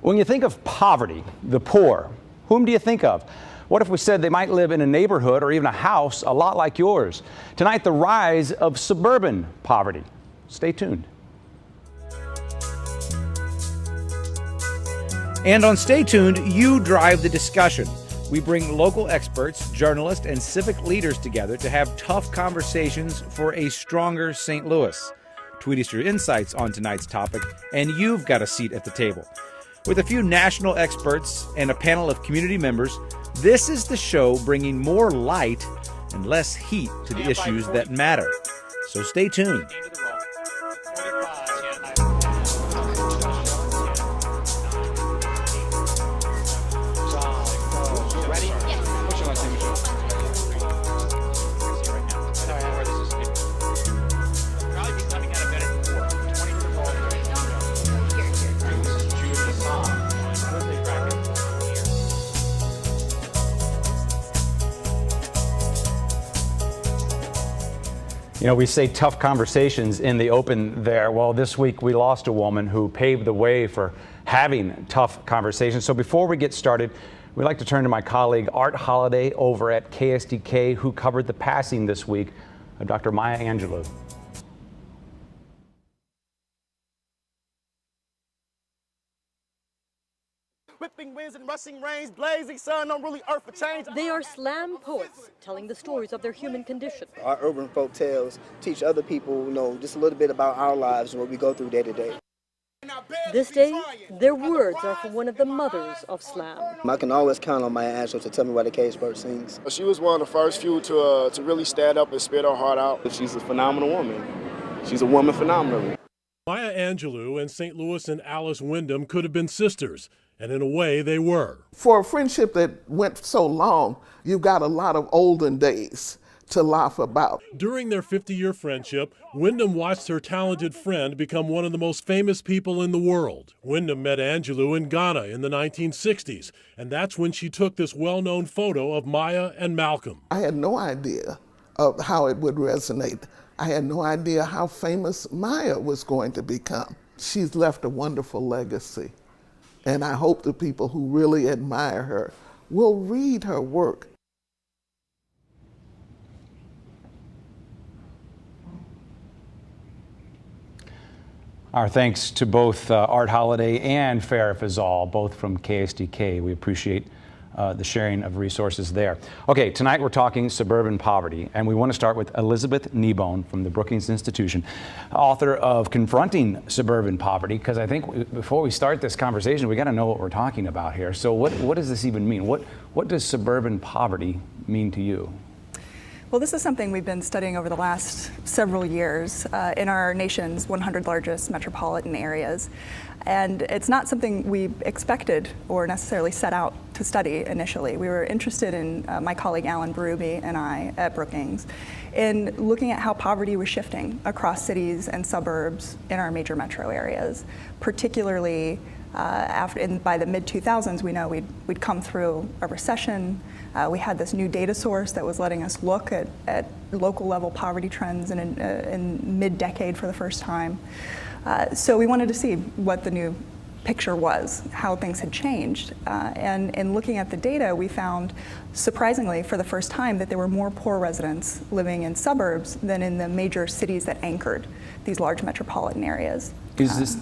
When you think of poverty, the poor, whom do you think of? What if we said they might live in a neighborhood or even a house a lot like yours? Tonight, the rise of suburban poverty. Stay tuned. And on Stay Tuned, you drive the discussion. We bring local experts, journalists, and civic leaders together to have tough conversations for a stronger St. Louis. Tweet us your insights on tonight's topic, and you've got a seat at the table. With a few national experts and a panel of community members, this is the show bringing more light and less heat to the issues that matter. So stay tuned. You know, we say tough conversations in the open there. Well, this week we lost a woman who paved the way for having tough conversations. So before we get started, we'd like to turn to my colleague Art Holliday over at KSDK, who covered the passing this week of Dr. Maya Angelou. Whipping winds and rushing rains, blazing sun, don't really earth for change. They are slam poets telling the stories of their human condition. Our urban folk tales teach other people, just a little bit about our lives and what we go through day to day. This day, their words are from one of the mothers of slam. I can always count on Maya Angelou to tell me why the cage bird sings. She was one of the first few to really stand up and spit her heart out. She's a phenomenal woman. She's a woman phenomenally. Maya Angelou and St. Louis and Alice Wyndham could have been sisters. And in a way, they were. For a friendship that went so long, you've got a lot of olden days to laugh about. During their 50-year friendship, Wyndham watched her talented friend become one of the most famous people in the world. Wyndham met Angelou in Ghana in the 1960s, and that's when she took this well-known photo of Maya and Malcolm. I had no idea of how it would resonate. I had no idea how famous Maya was going to become. She's left a wonderful legacy. And I hope the people who really admire her will read her work. Our thanks to both Art Holliday and Farah Fazal, both from KSDK. We appreciate the sharing of resources there. Okay, tonight we're talking suburban poverty, and we want to start with Elizabeth Kneebone from the Brookings Institution, author of Confronting Suburban Poverty, because I think before we start this conversation, we got to know what we're talking about here. So what does this even mean? What does suburban poverty mean to you? Well, this is something we've been studying over the last several years in our nation's 100 largest metropolitan areas. And it's not something we expected or necessarily set out to study initially. We were interested in, my colleague Alan Berube and I at Brookings, in looking at how poverty was shifting across cities and suburbs in our major metro areas, particularly by the mid-2000s. We know we'd come through a recession. We had this new data source that was letting us look at local level poverty trends in mid-decade for the first time. So we wanted to see what the new picture was, how things had changed. And in looking at the data, we found, surprisingly, for the first time, that there were more poor residents living in suburbs than in the major cities that anchored these large metropolitan areas. Is this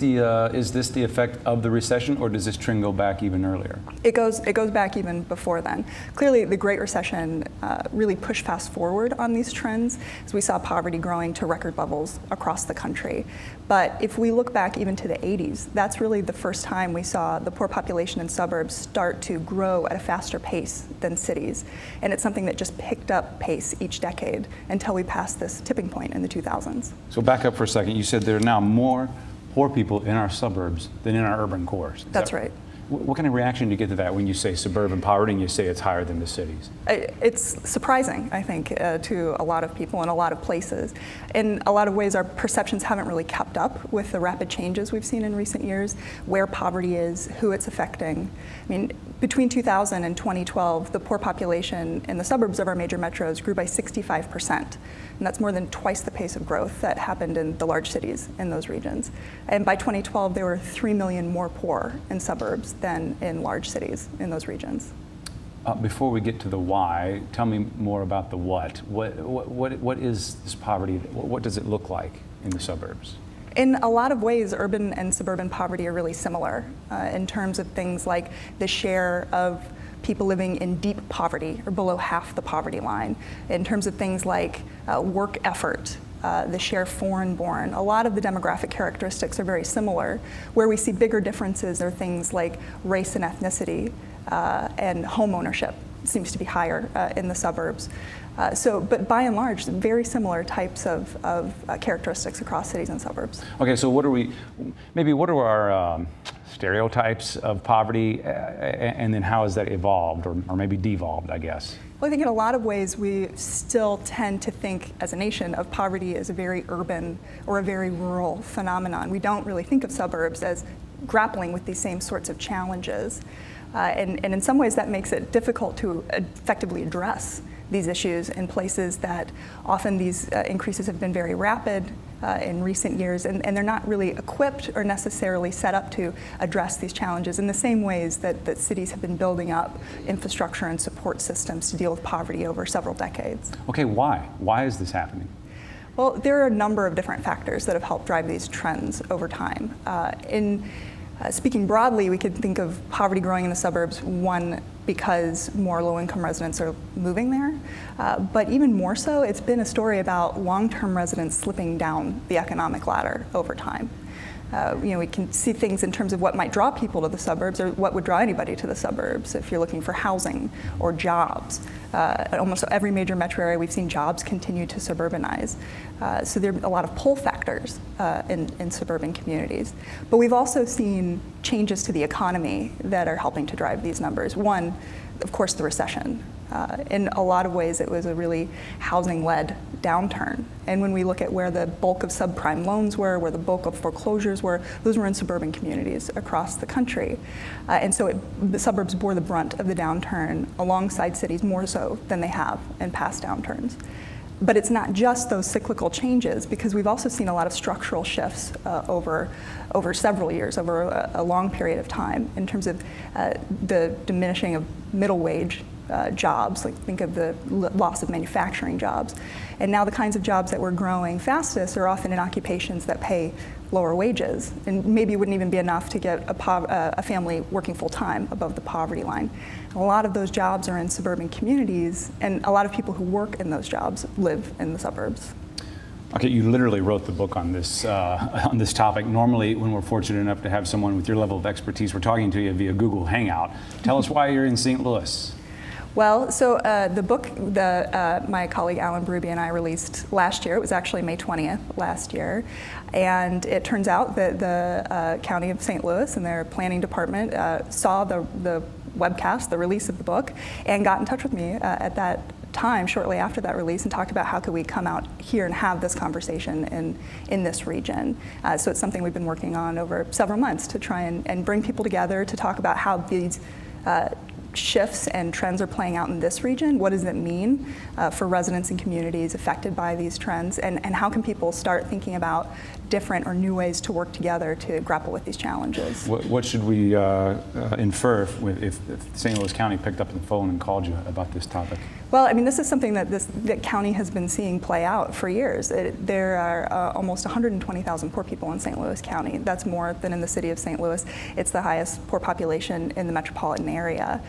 the effect of the recession, or does this trend go back even earlier? It goes back even before then. Clearly, the Great Recession really pushed fast forward on these trends, as we saw poverty growing to record levels across the country. But if we look back even to the 80s, that's really the first time we saw the poor population in suburbs start to grow at a faster pace than cities. And it's something that just picked up pace each decade until we passed this tipping point in the 2000s. So back up for a second. You said there are now more poor people in our suburbs than in our urban cores. That's right. What kind of reaction do you get to that when you say suburban poverty and you say it's higher than the cities? It's surprising, I think, to a lot of people in a lot of places. In a lot of ways, our perceptions haven't really kept up with the rapid changes we've seen in recent years, where poverty is, who it's affecting. I mean, between 2000 and 2012, the poor population in the suburbs of our major metros grew by 65%. And that's more than twice the pace of growth that happened in the large cities in those regions. And by 2012, there were 3 million more poor in suburbs than in large cities in those regions. Before we get to the why, tell me more about the what. What is this poverty? What does it look like in the suburbs? In a lot of ways, urban and suburban poverty are really similar in terms of things like the share of people living in deep poverty or below half the poverty line, in terms of things like work effort, the share foreign-born. A lot of the demographic characteristics are very similar. Where we see bigger differences are things like race and ethnicity and home ownership seems to be higher in the suburbs. But by and large, very similar types of characteristics across cities and suburbs. Okay, so what are our stereotypes of poverty, and then how has that evolved, or maybe devolved, I guess? Well, I think in a lot of ways we still tend to think as a nation of poverty as a very urban or a very rural phenomenon. We don't really think of suburbs as grappling with these same sorts of challenges. And in some ways that makes it difficult to effectively address these issues in places that often these increases have been very rapid in recent years, and they're not really equipped or necessarily set up to address these challenges in the same ways that cities have been building up infrastructure and support systems to deal with poverty over several decades. Okay, why? Why is this happening? Well, there are a number of different factors that have helped drive these trends over time. Speaking broadly, we could think of poverty growing in the suburbs, one, because more low-income residents are moving there. But even more so, it's been a story about long-term residents slipping down the economic ladder over time. We can see things in terms of what might draw people to the suburbs or what would draw anybody to the suburbs if you're looking for housing or jobs. Almost every major metro area, we've seen jobs continue to suburbanize. So there are a lot of pull factors in suburban communities. But we've also seen changes to the economy that are helping to drive these numbers. One, of course, the recession. In a lot of ways, it was a really housing-led downturn. And when we look at where the bulk of subprime loans were, where the bulk of foreclosures were, those were in suburban communities across the country. And so the suburbs bore the brunt of the downturn alongside cities more so than they have in past downturns. But it's not just those cyclical changes, because we've also seen a lot of structural shifts over several years, over a long period of time, in terms of the diminishing of middle wage jobs, like think of the loss of manufacturing jobs. And now the kinds of jobs that we're growing fastest are often in occupations that pay lower wages, and maybe wouldn't even be enough to get a family working full-time above the poverty line. And a lot of those jobs are in suburban communities, and a lot of people who work in those jobs live in the suburbs. Okay, you literally wrote the book on this topic. Normally, when we're fortunate enough to have someone with your level of expertise, we're talking to you via Google Hangout. Tell us why you're in St. Louis. Well, so the book my colleague Alan Berube and I released last year, it was actually May 20th last year, and it turns out that the County of St. Louis and their planning department saw the webcast, the release of the book, and got in touch with me at that time, shortly after that release, and talked about how could we come out here and have this conversation in this region. So it's something we've been working on over several months to try and bring people together to talk about how these shifts and trends are playing out in this region. What does it mean for residents and communities affected by these trends, and how can people start thinking about different or new ways to work together to grapple with these challenges? What should we infer if St. Louis County picked up the phone and called you about this topic? Well, I mean, this is something that county has been seeing play out for years. There are almost 120,000 poor people in St. Louis County. That's more than in the city of St. Louis. It's the highest poor population in the metropolitan area.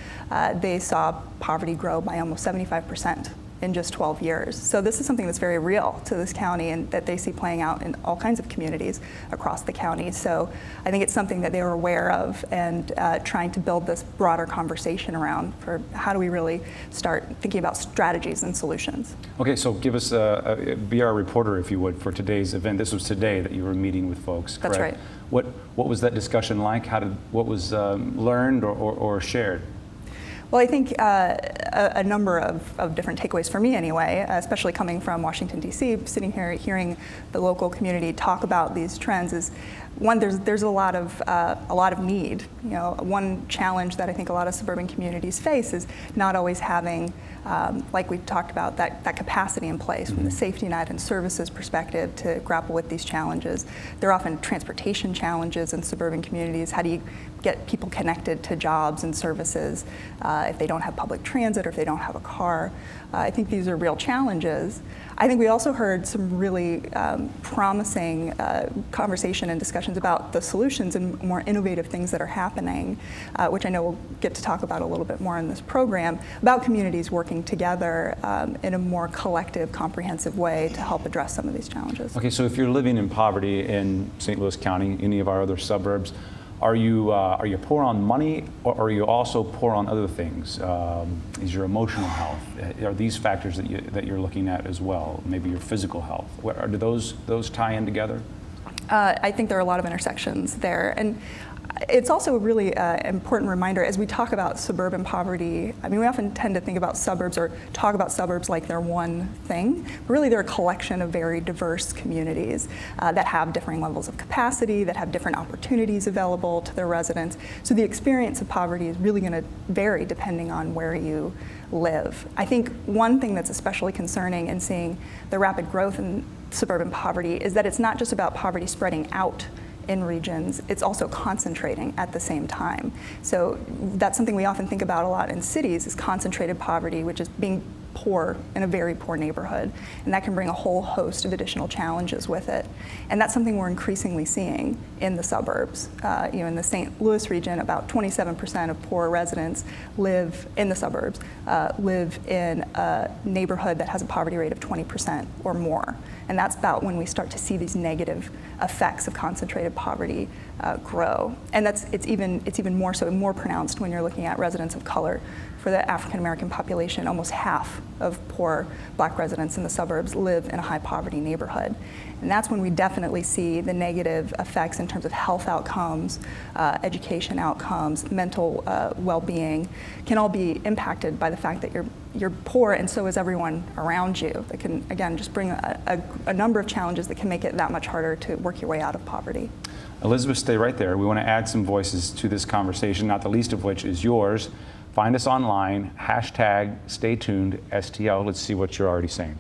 They saw poverty grow by almost 75% in just 12 years. So this is something that's very real to this county and that they see playing out in all kinds of communities across the county. So I think it's something that they were aware of and trying to build this broader conversation around for how do we really start thinking about strategies and solutions. Okay, so give us, be our reporter if you would for today's event. This was today that you were meeting with folks, correct? That's right. What was that discussion like? What was learned or shared? Well, I think a number of different takeaways for me anyway, especially coming from Washington, D.C., sitting here hearing the local community talk about these trends is, one, there's a lot of need. You know, one challenge that I think a lot of suburban communities face is not always having, like we've talked about, that capacity in place from the safety net and services perspective to grapple with these challenges. There are often transportation challenges in suburban communities. How do you get people connected to jobs and services if they don't have public transit or if they don't have a car. I think these are real challenges. I think we also heard some really promising conversation and discussions about the solutions and more innovative things that are happening, which I know we'll get to talk about a little bit more in this program, about communities working together in a more collective, comprehensive way to help address some of these challenges. Okay, so if you're living in poverty in St. Louis County, any of our other suburbs, are you poor on money, or are you also poor on other things? Is your emotional health? Are these factors that you're looking at as well? Maybe your physical health. Do those tie in together? I think there are a lot of intersections there, and it's also a really important reminder as we talk about suburban poverty. I mean, we often tend to think about suburbs or talk about suburbs like they're one thing, but really they're a collection of very diverse communities that have differing levels of capacity, that have different opportunities available to their residents. So the experience of poverty is really going to vary depending on where you live. I think one thing that's especially concerning in seeing the rapid growth in suburban poverty is that it's not just about poverty spreading out in regions, it's also concentrating at the same time. So that's something we often think about a lot in cities, is concentrated poverty, which is being poor in a very poor neighborhood. And that can bring a whole host of additional challenges with it. And that's something we're increasingly seeing in the suburbs. In the St. Louis region, about 27% of poor residents live in the suburbs, live in a neighborhood that has a poverty rate of 20% or more. And that's about when we start to see these negative effects of concentrated poverty grow. And it's even more so, more pronounced when you're looking at residents of color. For the African American population, almost half of poor Black residents in the suburbs live in a high poverty neighborhood. And that's when we definitely see the negative effects in terms of health outcomes, education outcomes, mental well-being can all be impacted by the fact that you're poor, and so is everyone around you. That can, again, just bring a number of challenges that can make it that much harder to work your way out of poverty. Elizabeth, stay right there. We want to add some voices to this conversation, not the least of which is yours. Find us online, hashtag stay tuned, STL. Let's see what you're already saying.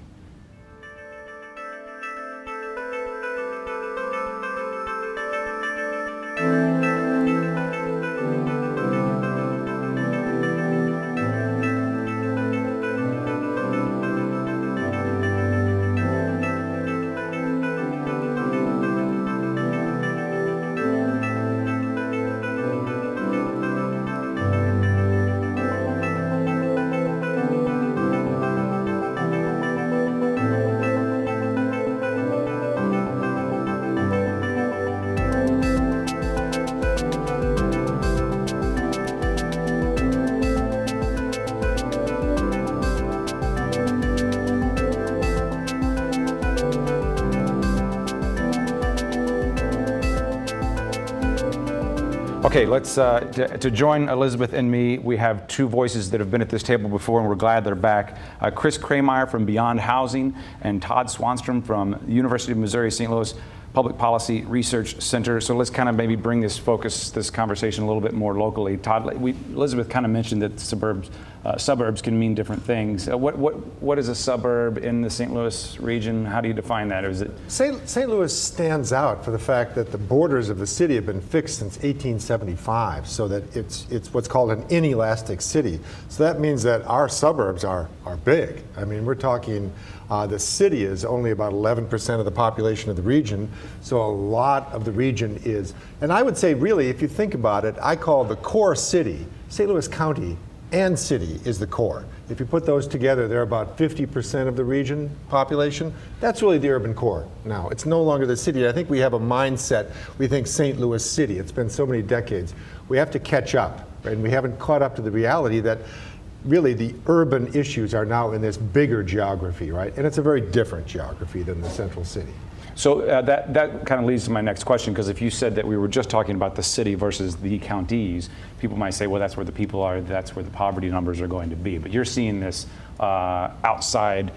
Okay, let's to join Elizabeth and me, we have two voices that have been at this table before, and we're glad they're back. Chris Krameyer from Beyond Housing and Todd Swanstrom from the University of Missouri St. Louis Public Policy Research Center. So let's kind of maybe bring this conversation a little bit more locally. Todd, Elizabeth kind of mentioned that suburbs can mean different things. What is a suburb in the St. Louis region? How do you define that? Or is it St. Louis stands out for the fact that the borders of the city have been fixed since 1875, so that it's what's called an inelastic city. So that means that our suburbs are big. I mean, we're talking the city is only about 11% of the population of the region, so a lot of the region is, and I would say really, if you think about it, I call the core city, St. Louis County and city is the core. If you put those together, they're about 50% of the region population. That's really the urban core now. It's no longer the city. I think we have a mindset, we think St. Louis City. It's been so many decades. We have to catch up, right? And we haven't caught up to the reality that really the urban issues are now in this bigger geography, right? And it's a very different geography than the central city. So that kind of leads to my next question, because if you said that we were just talking about the city versus the counties, people might say, well, that's where the people are, that's where the poverty numbers are going to be. But you're seeing this outside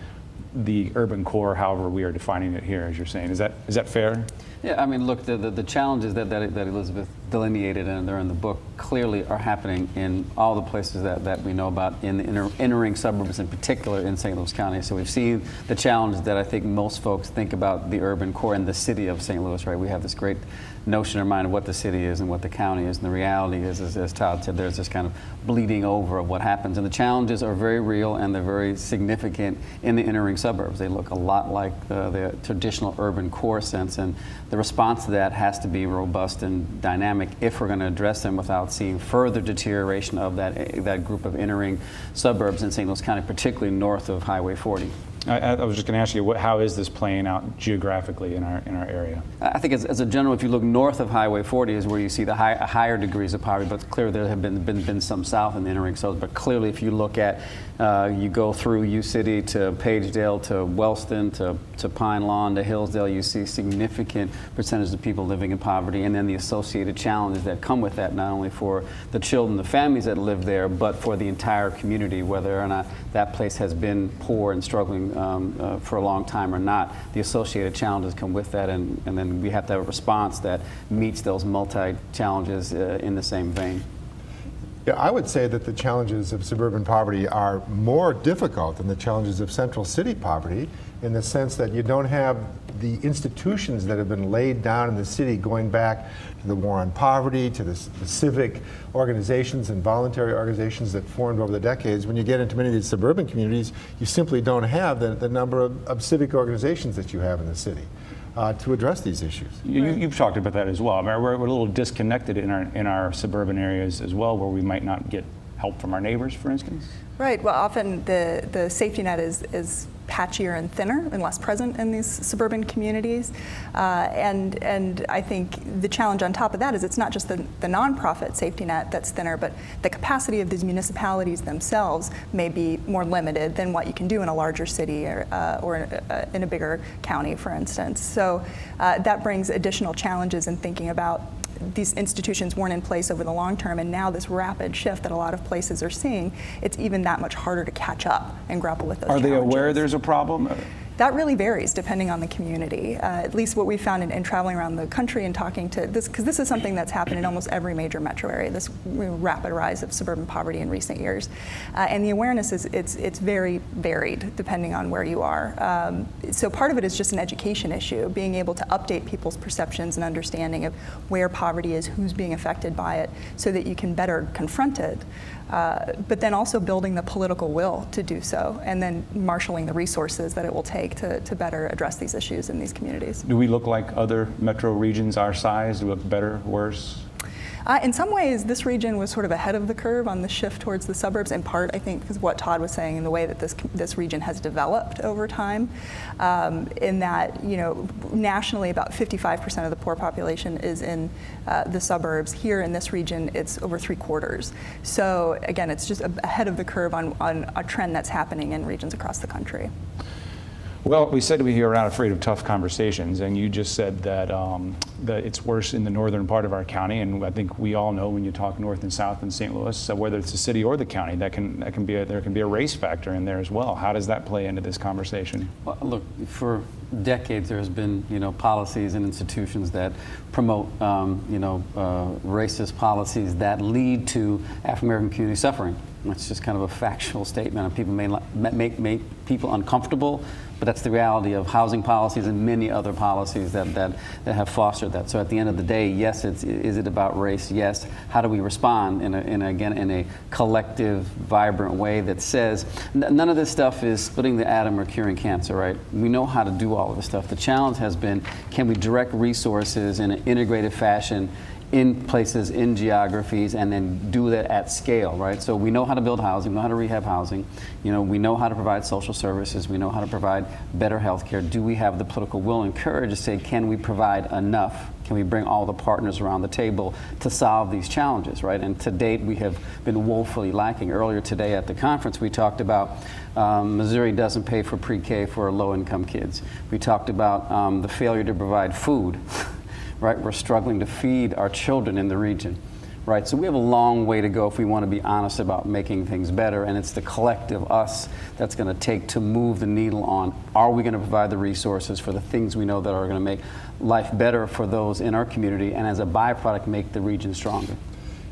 the urban core, however we are defining it here, as you're saying. Is that fair? Yeah, I mean, look, the challenges that Elizabeth delineated, and they're in the book, clearly are happening in all the places that we know about in the inner-ring suburbs, in particular in St. Louis County. So we've seen the challenges that I think most folks think about the urban core and the city of St. Louis, right? We have this great notion in our mind of what the city is and what the county is, and the reality is, as Todd said, there's this kind of bleeding over of what happens. And the challenges are very real and they're very significant in the inner-ring suburbs. They look a lot like the traditional urban core sense, and the response to that has to be robust and dynamic if we're going to address them without seeing further deterioration of that group of inner-ring suburbs in St. Louis County, particularly north of Highway 40. I was just going to ask you, how is this playing out geographically in our area? I think as a general, if you look north of Highway 40 is where you see the higher degrees of poverty, but clearly there have been some south in the inner ring suburbs. But clearly, if you look at, you go through U City to Pagedale to Wellston to Pine Lawn to Hillsdale, you see significant percentage of people living in poverty, and then the associated challenges that come with that, not only for the children, the families that live there, but for the entire community, whether or not that place has been poor and struggling for a long time or not. The associated challenges come with that, and then we have to have a response that meets those multi-challenges in the same vein. Yeah, I would say that the challenges of suburban poverty are more difficult than the challenges of central city poverty, in the sense that you don't have the institutions that have been laid down in the city going back to the war on poverty, to the civic organizations and voluntary organizations that formed over the decades. When you get into many of these suburban communities, you simply don't have the number of civic organizations that you have in the city to address these issues. You've talked about that as well. I mean, we're a little disconnected in our suburban areas as well, where we might not get help from our neighbors, for instance. Right. Well, often the safety net is patchier and thinner and less present in these suburban communities. And I think the challenge on top of that is it's not just the nonprofit safety net that's thinner, but the capacity of these municipalities themselves may be more limited than what you can do in a larger city or in a bigger county, for instance. So that brings additional challenges in thinking about these institutions weren't in place over the long term, and now this rapid shift that a lot of places are seeing, it's even that much harder to catch up and grapple with those challenges. Are they aware there's a problem? That really varies depending on the community. At least what we found in traveling around the country and talking to this, because this is something that's happened in almost every major metro area, this rapid rise of suburban poverty in recent years. And the awareness it's very varied depending on where you are. So part of it is just an education issue, being able to update people's perceptions and understanding of where poverty is, who's being affected by it, so that you can better confront it. But then also building the political will to do so, and then marshaling the resources that it will take to better address these issues in these communities. Do we look like other metro regions our size? Do we look better, worse? In some ways, this region was sort of ahead of the curve on the shift towards the suburbs, in part, I think, because what Todd was saying, in the way that this region has developed over time, in that, nationally about 55% of the poor population is in the suburbs. Here in this region, it's over 3/4. So again, it's just ahead of the curve on a trend that's happening in regions across the country. Well, we said we are not afraid of tough conversations, and you just said that that it's worse in the northern part of our county, and I think we all know when you talk north and south in St. Louis, whether it's the city or the county, there can be a race factor in there as well. How does that play into this conversation? Well, look, for decades there has been policies and institutions that promote racist policies that lead to African American community suffering. It's just kind of a factual statement, and people may make people uncomfortable, but that's the reality of housing policies and many other policies that have fostered that. So at the end of the day, yes, is it about race? Yes. How do we respond in a collective, vibrant way that says none of this stuff is splitting the atom or curing cancer, right? We know how to do all of this stuff. The challenge has been, can we direct resources in an integrated fashion in places, in geographies, and then do that at scale, right? So we know how to build housing, we know how to rehab housing, we know how to provide social services, we know how to provide better health care. Do we have the political will and courage to say, can we provide enough? Can we bring all the partners around the table to solve these challenges, right? And to date, we have been woefully lacking. Earlier today at the conference, we talked about Missouri doesn't pay for pre-K for low-income kids. We talked about the failure to provide food. Right, we're struggling to feed our children in the region, right? So we have a long way to go if we want to be honest about making things better, and it's the collective us that's going to take to move the needle on, are we going to provide the resources for the things we know that are going to make life better for those in our community, and as a byproduct, make the region stronger?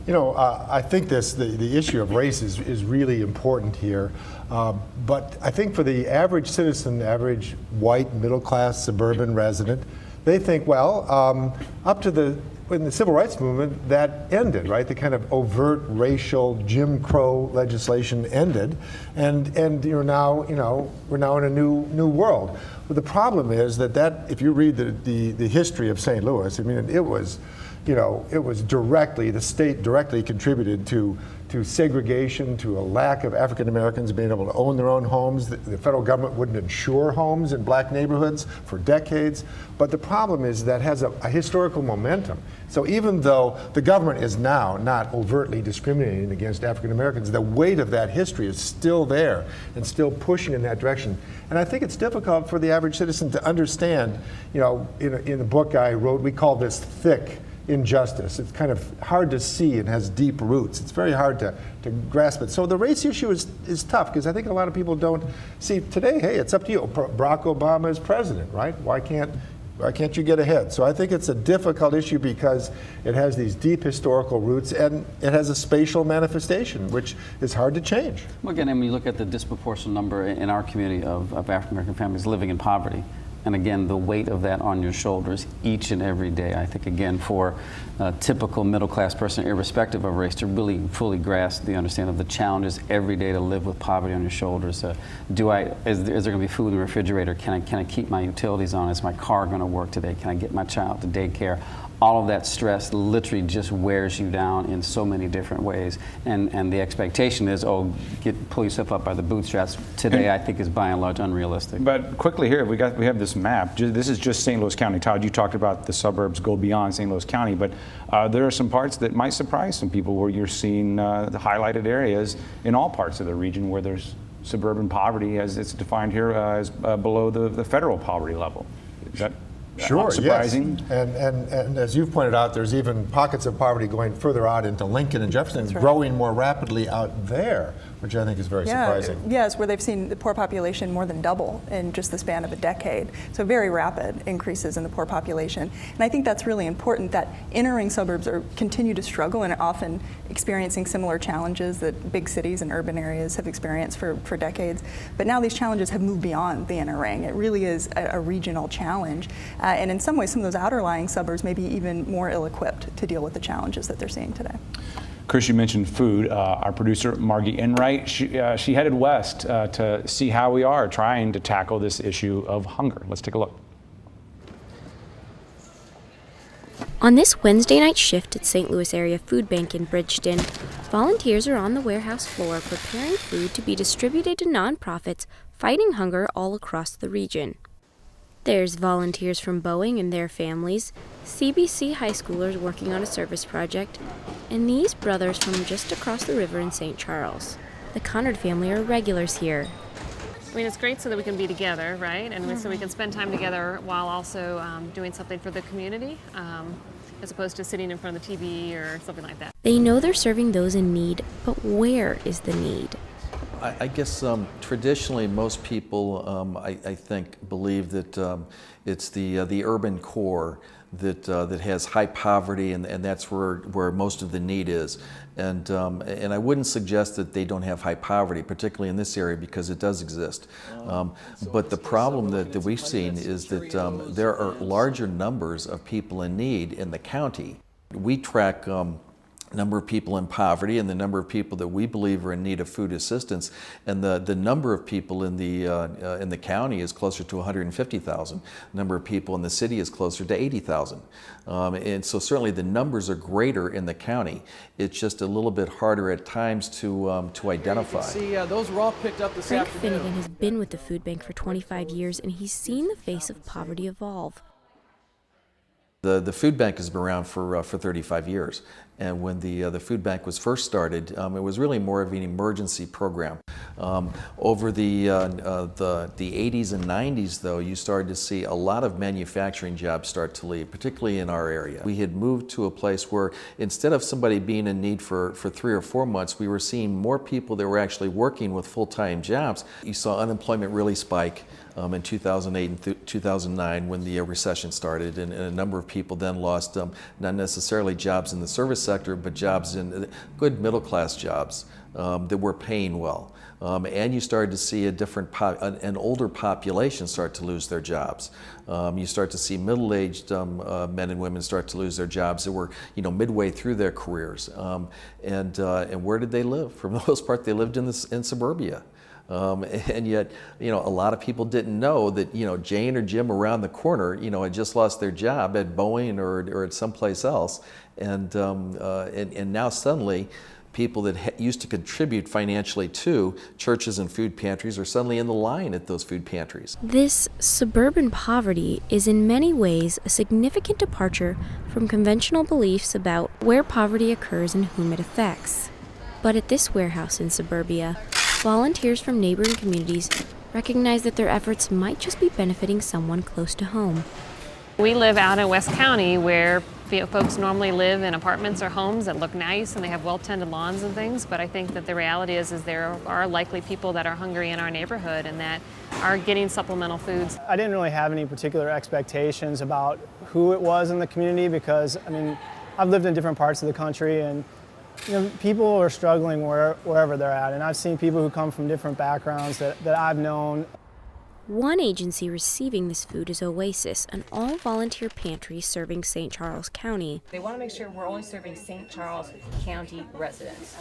You know, I think the issue of race is really important here. But I think for the average citizen, average white, middle-class, suburban resident, they think, well, up to in the civil rights movement, that ended, right? The kind of overt racial Jim Crow legislation ended, and we're now in a new world. But the problem is that if you read the history of St. Louis, I mean, it was the state directly contributed to segregation, to a lack of African Americans being able to own their own homes. The federal government wouldn't insure homes in black neighborhoods for decades. But the problem is that has a historical momentum. So even though the government is now not overtly discriminating against African Americans, the weight of that history is still there and still pushing in that direction. And I think it's difficult for the average citizen to understand, in the book I wrote, we call this thick injustice. It's kind of hard to see and has deep roots. It's very hard to grasp it. So the race issue is tough because I think a lot of people don't see today, hey, it's up to you. Barack Obama is president, right? Why can't you get ahead? So I think it's a difficult issue because it has these deep historical roots and it has a spatial manifestation, which is hard to change. Well, again, when you look at the disproportionate number in our community of African American families living in poverty, and again, the weight of that on your shoulders each and every day. I think, again, for a typical middle-class person, irrespective of race, to really fully grasp the understanding of the challenges every day to live with poverty on your shoulders. Is there going to be food in the refrigerator? Can I keep my utilities on? Is my car going to work today? Can I get my child to daycare? All of that stress literally just wears you down in so many different ways. And the expectation is, pull yourself up by the bootstraps. Today, I think, is by and large unrealistic. But quickly here, we have this map. This is just St. Louis County. Todd, you talked about the suburbs go beyond St. Louis County, but there are some parts that might surprise some people where you're seeing the highlighted areas in all parts of the region where there's suburban poverty, as it's defined here, as below the federal poverty level. Is that Sure, surprising? Yes. And as you've pointed out, there's even pockets of poverty going further out into Lincoln and Jefferson, growing more rapidly out there, which I think is very surprising. Yes, where they've seen the poor population more than double in just the span of a decade. So very rapid increases in the poor population. And I think that's really important that entering suburbs continue to struggle and are often experiencing similar challenges that big cities and urban areas have experienced for decades. But now these challenges have moved beyond the inner ring. It really is a regional challenge. And in some ways, some of those outer-lying suburbs may be even more ill-equipped to deal with the challenges that they're seeing today. Chris, you mentioned food. Our producer, Margie Enright, she headed west to see how we are trying to tackle this issue of hunger. Let's take a look. On this Wednesday night shift at St. Louis Area Food Bank in Bridgeton, volunteers are on the warehouse floor preparing food to be distributed to nonprofits fighting hunger all across the region. There's volunteers from Boeing and their families, CBC high schoolers working on a service project, and these brothers from just across the river in St. Charles. The Conard family are regulars here. I mean, it's great so that we can be together, right? And so we can spend time together while also doing something for the community, as opposed to sitting in front of the TV or something like that. They know they're serving those in need, but where is the need? I guess traditionally most people, I think, believe that it's the urban core that has high poverty, and that's where most of the need is. And I wouldn't suggest that they don't have high poverty, particularly in this area, because it does exist. But the problem that we've seen is that there are larger numbers of people in need in the county. We track number of people in poverty and the number of people that we believe are in need of food assistance, and the number of people in the county is closer to 150,000. The number of people in the city is closer to 80,000. And so certainly the numbers are greater in the county. It's just a little bit harder at times to identify. See, those were all picked up this Frank afternoon. Finnegan has been with the food bank for 25 years, and he's seen the face of poverty evolve. The food bank has been around for 35 years. And when the food bank was first started, it was really more of an emergency program. Over the 80s and 90s, though, you started to see a lot of manufacturing jobs start to leave, particularly in our area. We had moved to a place where instead of somebody being in need for 3 or 4 months, we were seeing more people that were actually working with full-time jobs. You saw unemployment really spike in 2008 and 2009 when the recession started, and a number of people then lost not necessarily jobs in the service sector, but jobs in good middle-class jobs that were paying well. And you started to see an older population start to lose their jobs. You start to see middle-aged men and women start to lose their jobs that were, midway through their careers. And where did they live? For the most part, they lived in suburbia. And yet, a lot of people didn't know that, Jane or Jim around the corner, had just lost their job at Boeing or at someplace else. And now suddenly, people that used to contribute financially to churches and food pantries are suddenly in the line at those food pantries. This suburban poverty is in many ways a significant departure from conventional beliefs about where poverty occurs and whom it affects. But at this warehouse in suburbia, volunteers from neighboring communities recognize that their efforts might just be benefiting someone close to home. We live out in West County where folks normally live in apartments or homes that look nice and they have well-tended lawns and things, but I think that the reality is there are likely people that are hungry in our neighborhood and that are getting supplemental foods. I didn't really have any particular expectations about who it was in the community because, I've lived in different parts of the country and people are struggling wherever they're at, and I've seen people who come from different backgrounds that I've known. One agency receiving this food is Oasis, an all-volunteer pantry serving St. Charles County. They want to make sure we're only serving St. Charles County residents.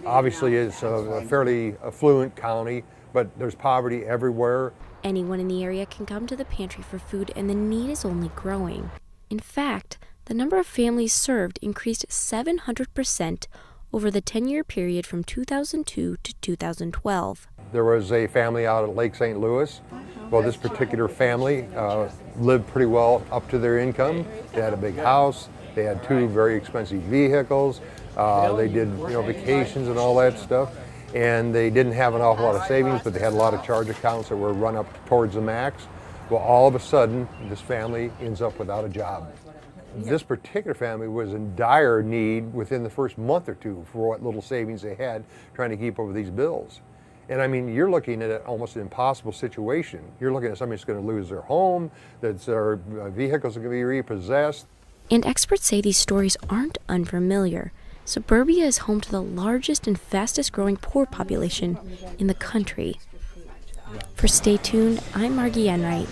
Obviously, it's a fairly affluent county, but there's poverty everywhere. Anyone in the area can come to the pantry for food, and the need is only growing. In fact, the number of families served increased 700% over the 10-year period from 2002 to 2012. There was a family out at Lake St. Louis. Well, this particular family lived pretty well up to their income. They had a big house. They had 2 very expensive vehicles. They did vacations and all that stuff. And they didn't have an awful lot of savings, but they had a lot of charge accounts that were run up towards the max. Well, all of a sudden, this family ends up without a job. This particular family was in dire need within the first month or 2 for what little savings they had trying to keep over these bills. And you're looking at almost an impossible situation. You're looking at somebody that's going to lose their home, that their vehicles are going to be repossessed. And experts say these stories aren't unfamiliar. Suburbia is home to the largest and fastest growing poor population in the country. For Stay Tuned, I'm Margie Enright.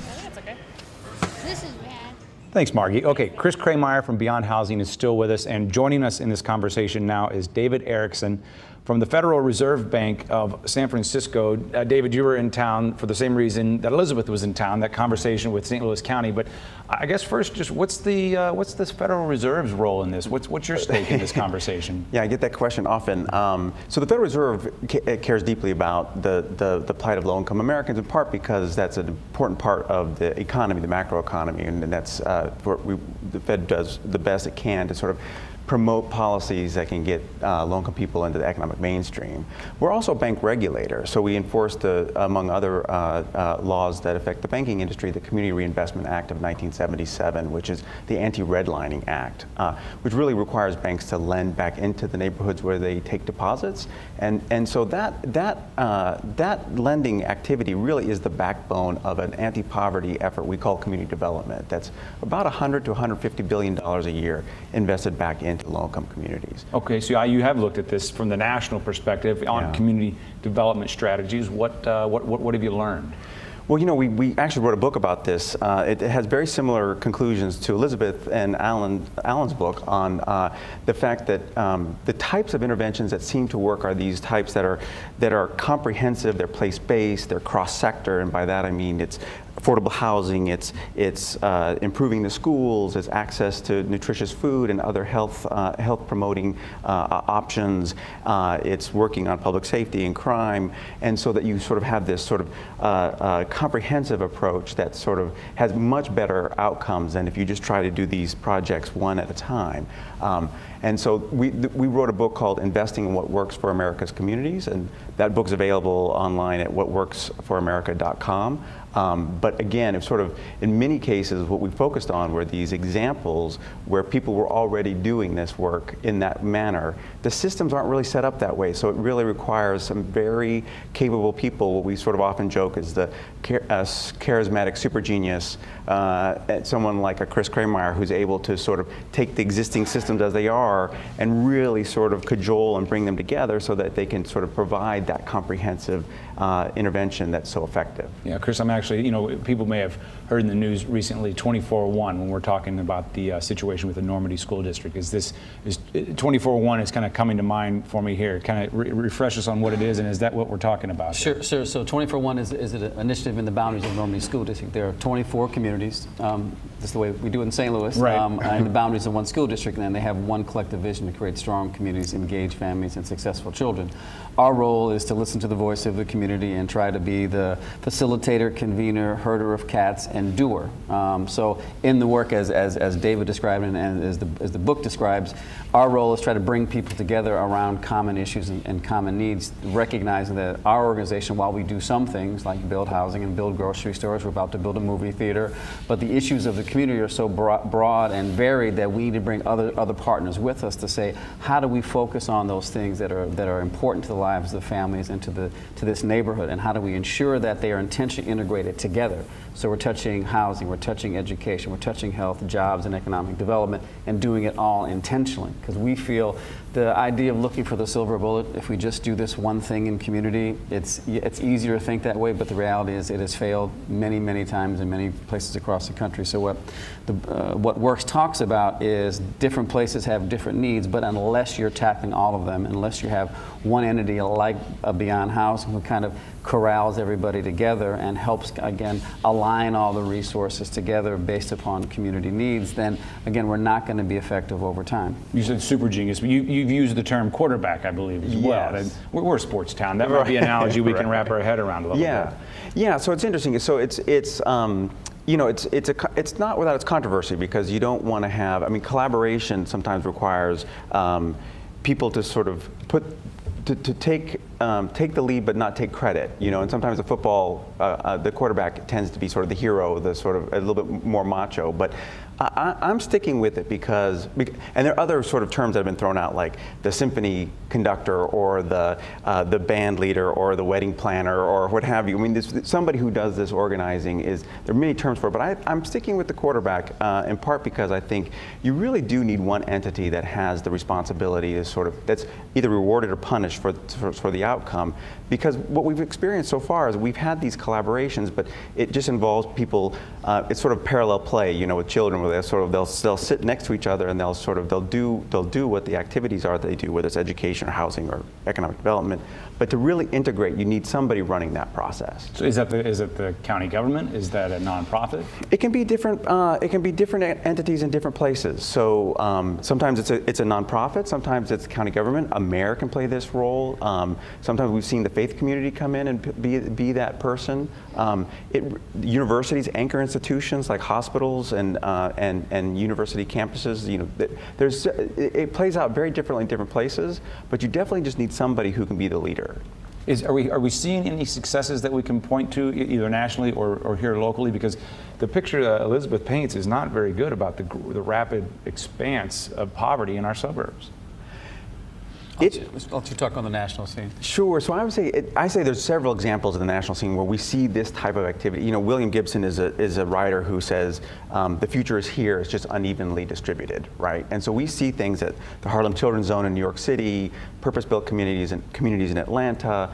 Thanks, Margie. Okay, Chris Krameyer from Beyond Housing is still with us, and joining us in this conversation now is David Erickson from the Federal Reserve Bank of San Francisco. David, you were in town for the same reason that Elizabeth was in town, that conversation with St. Louis County. But I guess first, just what's this Federal Reserve's role in this? What's your stake in this conversation? Yeah, I get that question often. So the Federal Reserve cares deeply about the plight of low-income Americans, in part because that's an important part of the economy, the macroeconomy, and that's the Fed does the best it can to sort of promote policies that can get low-income people into the economic mainstream. We're also a bank regulator, so we enforce among other laws that affect the banking industry, the Community Reinvestment Act of 1977, which is the Anti-Redlining Act, which really requires banks to lend back into the neighborhoods where they take deposits. And so that lending activity really is the backbone of an anti-poverty effort we call community development. That's about $100 to $150 billion a year invested back into low-income communities. Okay, so you have looked at this from the national perspective on community development strategies. What have you learned? Well, we actually wrote a book about this. It has very similar conclusions to Elizabeth and Alan's book on the fact that the types of interventions that seem to work are these types that are comprehensive, they're place-based, they're cross-sector, and by that I mean it's affordable housing, it's improving the schools, it's access to nutritious food and other health promoting options, it's working on public safety and crime, and so that you sort of have this sort of comprehensive approach that sort of has much better outcomes than if you just try to do these projects one at a time. And so we wrote a book called Investing in What Works for America's Communities, and that book's available online at whatworksforamerica.com. But again, it's sort of, in many cases, what we focused on were these examples where people were already doing this work in that manner. The systems aren't really set up that way, so it really requires some very capable people. What we sort of often joke is the charismatic super genius, someone like a Chris Krameyer, who's able to sort of take the existing systems as they are and really sort of cajole and bring them together so that they can sort of provide that comprehensive intervention that's so effective. Yeah, Chris, I'm actually, people may have heard in the news recently 24-1 when we're talking about the situation with the Normandy School District. 24-1 is kind of coming to mind for me here. Kind of refresh us on what it is, and is that what we're talking about? Sure. So 24-1 is an initiative in the boundaries of Normandy School District. There are 24 communities. This is the way we do it in St. Louis. Right. In the boundaries of one school district, and then they have one collective vision to create strong communities, engaged families, and successful children. Our role is to listen to the voice of the community and try to be the facilitator, convener, herder of cats, and doer. So in the work, as David described and as the book describes, our role is to try to bring people together around common issues and common needs, recognizing that our organization, while we do some things like build housing and build grocery stores, we're about to build a movie theater, but the issues of the community are so broad and varied that we need to bring other partners with us to say, how do we focus on those things that are important to the lives of the families and to this neighborhood, and how do we ensure that they are intentionally integrated together? So we're touching housing, we're touching education, we're touching health, jobs, and economic development, and doing it all intentionally, because we feel the idea of looking for the silver bullet, if we just do this one thing in community, it's easier to think that way, but the reality is it has failed many, many times in many places across the country. So what Works talks about is different places have different needs, but unless you're tackling all of them, unless you have one entity like Beyond Housing who kind of corrals everybody together and helps, again, align all the resources together based upon community needs, then, again, we're not going to be effective over time. You said super genius, but you've used the term quarterback, I believe, as well. Yes. And we're a sports town. That might be an analogy we can wrap our head around a little bit. Yeah, so it's interesting. So it's not without its controversy, because you don't want to have, collaboration sometimes requires people to sort of take the lead but not take credit, and sometimes the football, the quarterback tends to be sort of the hero, the sort of a little bit more macho, but I'm sticking with it because, and there are other sort of terms that have been thrown out, like the symphony conductor or the band leader or the wedding planner or what have you. Somebody who does this organizing there are many terms for it, but I'm sticking with the quarterback in part because I think you really do need one entity that has the responsibility to that's either rewarded or punished for the outcome. Because what we've experienced so far is we've had these collaborations, but it just involves people. It's sort of parallel play, with children, where they'll sit next to each other and they'll do what the activities are that they do, whether it's education or housing or economic development. But to really integrate, you need somebody running that process. So is it the county government? Is that a nonprofit? It can be different. It can be different entities in different places. So sometimes it's a nonprofit. Sometimes it's county government. A mayor can play this role. Sometimes we've seen the faith community come in and be that person. Universities anchor institutions like hospitals and university campuses. It plays out very differently in different places. But you definitely just need somebody who can be the leader. Are we seeing any successes that we can point to either nationally or here locally? Because the picture that Elizabeth paints is not very good about the rapid expanse of poverty in our suburbs. Let's let you talk on the national scene. Sure. So I would say there's several examples of the national scene where we see this type of activity. William Gibson is a writer who says the future is here. It's just unevenly distributed, right? And so we see things at the Harlem Children's Zone in New York City, purpose-built communities in Atlanta,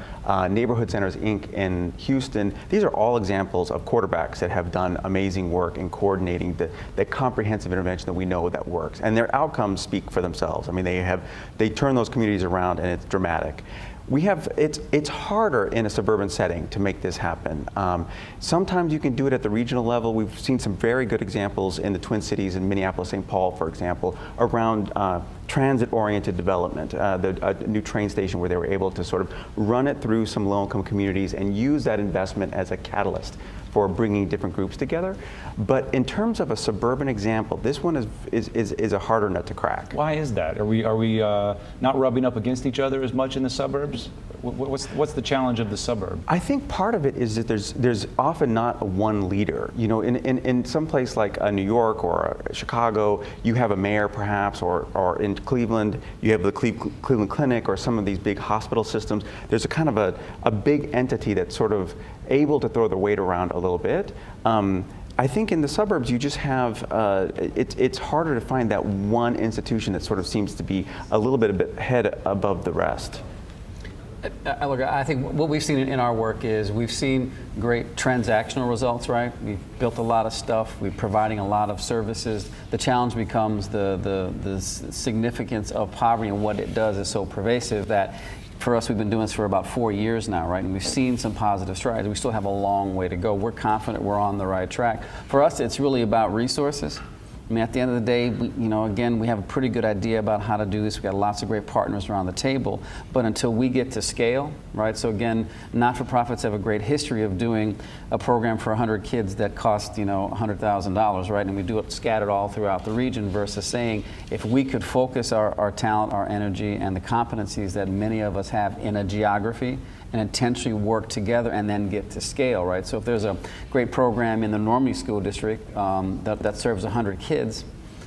Neighborhood Centers Inc. in Houston. These are all examples of quarterbacks that have done amazing work in coordinating the comprehensive intervention that we know that works. And their outcomes speak for themselves. They turn those communities around, and it's dramatic. it's harder in a suburban setting to make this happen. Sometimes you can do it at the regional level. We've seen some very good examples in the Twin Cities in Minneapolis, St. Paul, for example, around transit-oriented development, a new train station where they were able to sort of run it through some low-income communities and use that investment as a catalyst for bringing different groups together. But in terms of a suburban example, this one is a harder nut to crack. Why is that? Are we not rubbing up against each other as much in the suburbs? What's the challenge of the suburb? I think part of it is that there's often not one leader. You know, in some place like New York or Chicago, you have a mayor perhaps, or in Cleveland, you have the Cleveland Clinic or some of these big hospital systems. There's a kind of a big entity that's sort of able to throw the weight around a little bit. I think in the suburbs you just have, it's harder to find that one institution that sort of seems to be a little bit head above the rest. Look, I think what we've seen in our work is we've seen great transactional results, right? We've built a lot of stuff, we're providing a lot of services. The challenge becomes the significance of poverty and what it does is so pervasive that for us, we've been doing this for about 4 years now, right? And we've seen some positive strides. We still have a long way to go. We're confident we're on the right track. For us, it's really about resources. I mean, at the end of the day, again, we have a pretty good idea about how to do this. We've got lots of great partners around the table. But until we get to scale, right? So again, not-for-profits have a great history of doing a program for 100 kids that cost, $100,000, right? And we do it scattered all throughout the region versus saying, if we could focus our talent, our energy, and the competencies that many of us have in a geography, and intentionally work together and then get to scale, right? So if there's a great program in the Normandy School District that serves 100 kids,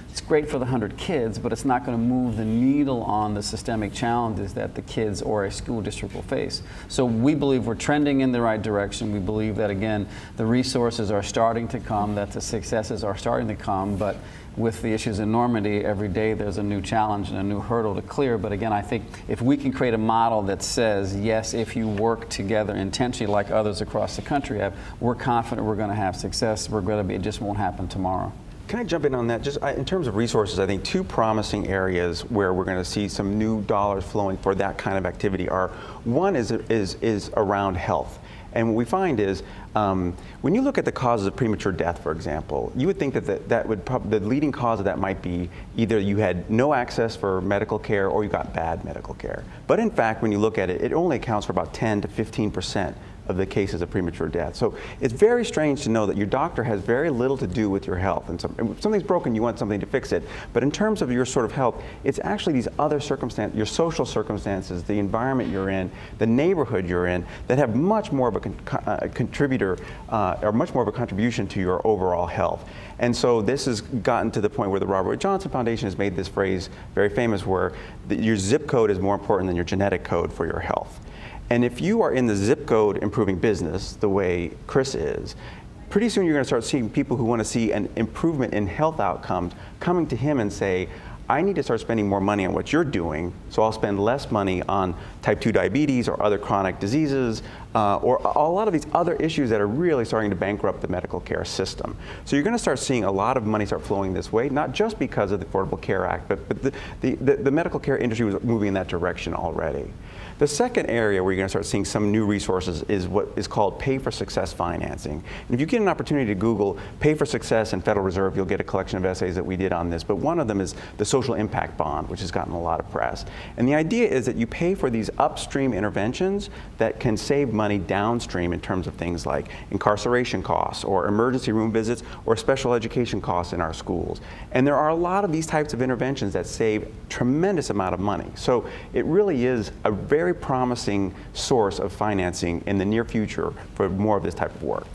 it's great for the 100 kids, but it's not going to move the needle on the systemic challenges that the kids or a school district will face. So we believe we're trending in the right direction. We believe that, again, the resources are starting to come, that the successes are starting to come, but with the issues in Normandy, every day there's a new challenge and a new hurdle to clear. But again, I think if we can create a model that says, yes, if you work together intentionally like others across the country have, we're confident we're going to have success. It just won't happen tomorrow. Can I jump in on that? Just in terms of resources, I think two promising areas where we're going to see some new dollars flowing for that kind of activity are, one is around health. And what we find is, when you look at the causes of premature death, for example, you would think that the leading cause of that might be either you had no access for medical care or you got bad medical care. But in fact, when you look at it, it only accounts for about 10 to 15% of the cases of premature death. So it's very strange to know that your doctor has very little to do with your health. And if something's broken, you want something to fix it. But in terms of your sort of health, it's actually these other circumstances, your social circumstances, the environment you're in, the neighborhood you're in, that have much more of a contributor or much more of a contribution to your overall health. And so this has gotten to the point where the Robert Wood Johnson Foundation has made this phrase very famous, where your zip code is more important than your genetic code for your health. And if you are in the zip code improving business, the way Chris is, pretty soon you're going to start seeing people who want to see an improvement in health outcomes coming to him and say, I need to start spending more money on what you're doing, so I'll spend less money on type 2 diabetes or other chronic diseases or a lot of these other issues that are really starting to bankrupt the medical care system. So you're going to start seeing a lot of money start flowing this way, not just because of the Affordable Care Act, but the medical care industry was moving in that direction already. The second area where you're going to start seeing some new resources is what is called pay for success financing. And if you get an opportunity to Google pay for success and Federal Reserve, you'll get a collection of essays that we did on this. But one of them is the social impact bond, which has gotten a lot of press. And the idea is that you pay for these upstream interventions that can save money downstream in terms of things like incarceration costs or emergency room visits or special education costs in our schools. And there are a lot of these types of interventions that save tremendous amount of money. So it really is a very promising source of financing in the near future for more of this type of work.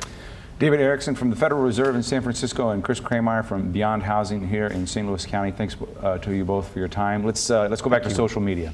David Erickson from the Federal Reserve in San Francisco and Chris Krameyer from Beyond Housing here in St. Louis County. Thanks to you both for your time. Let's go back to social media.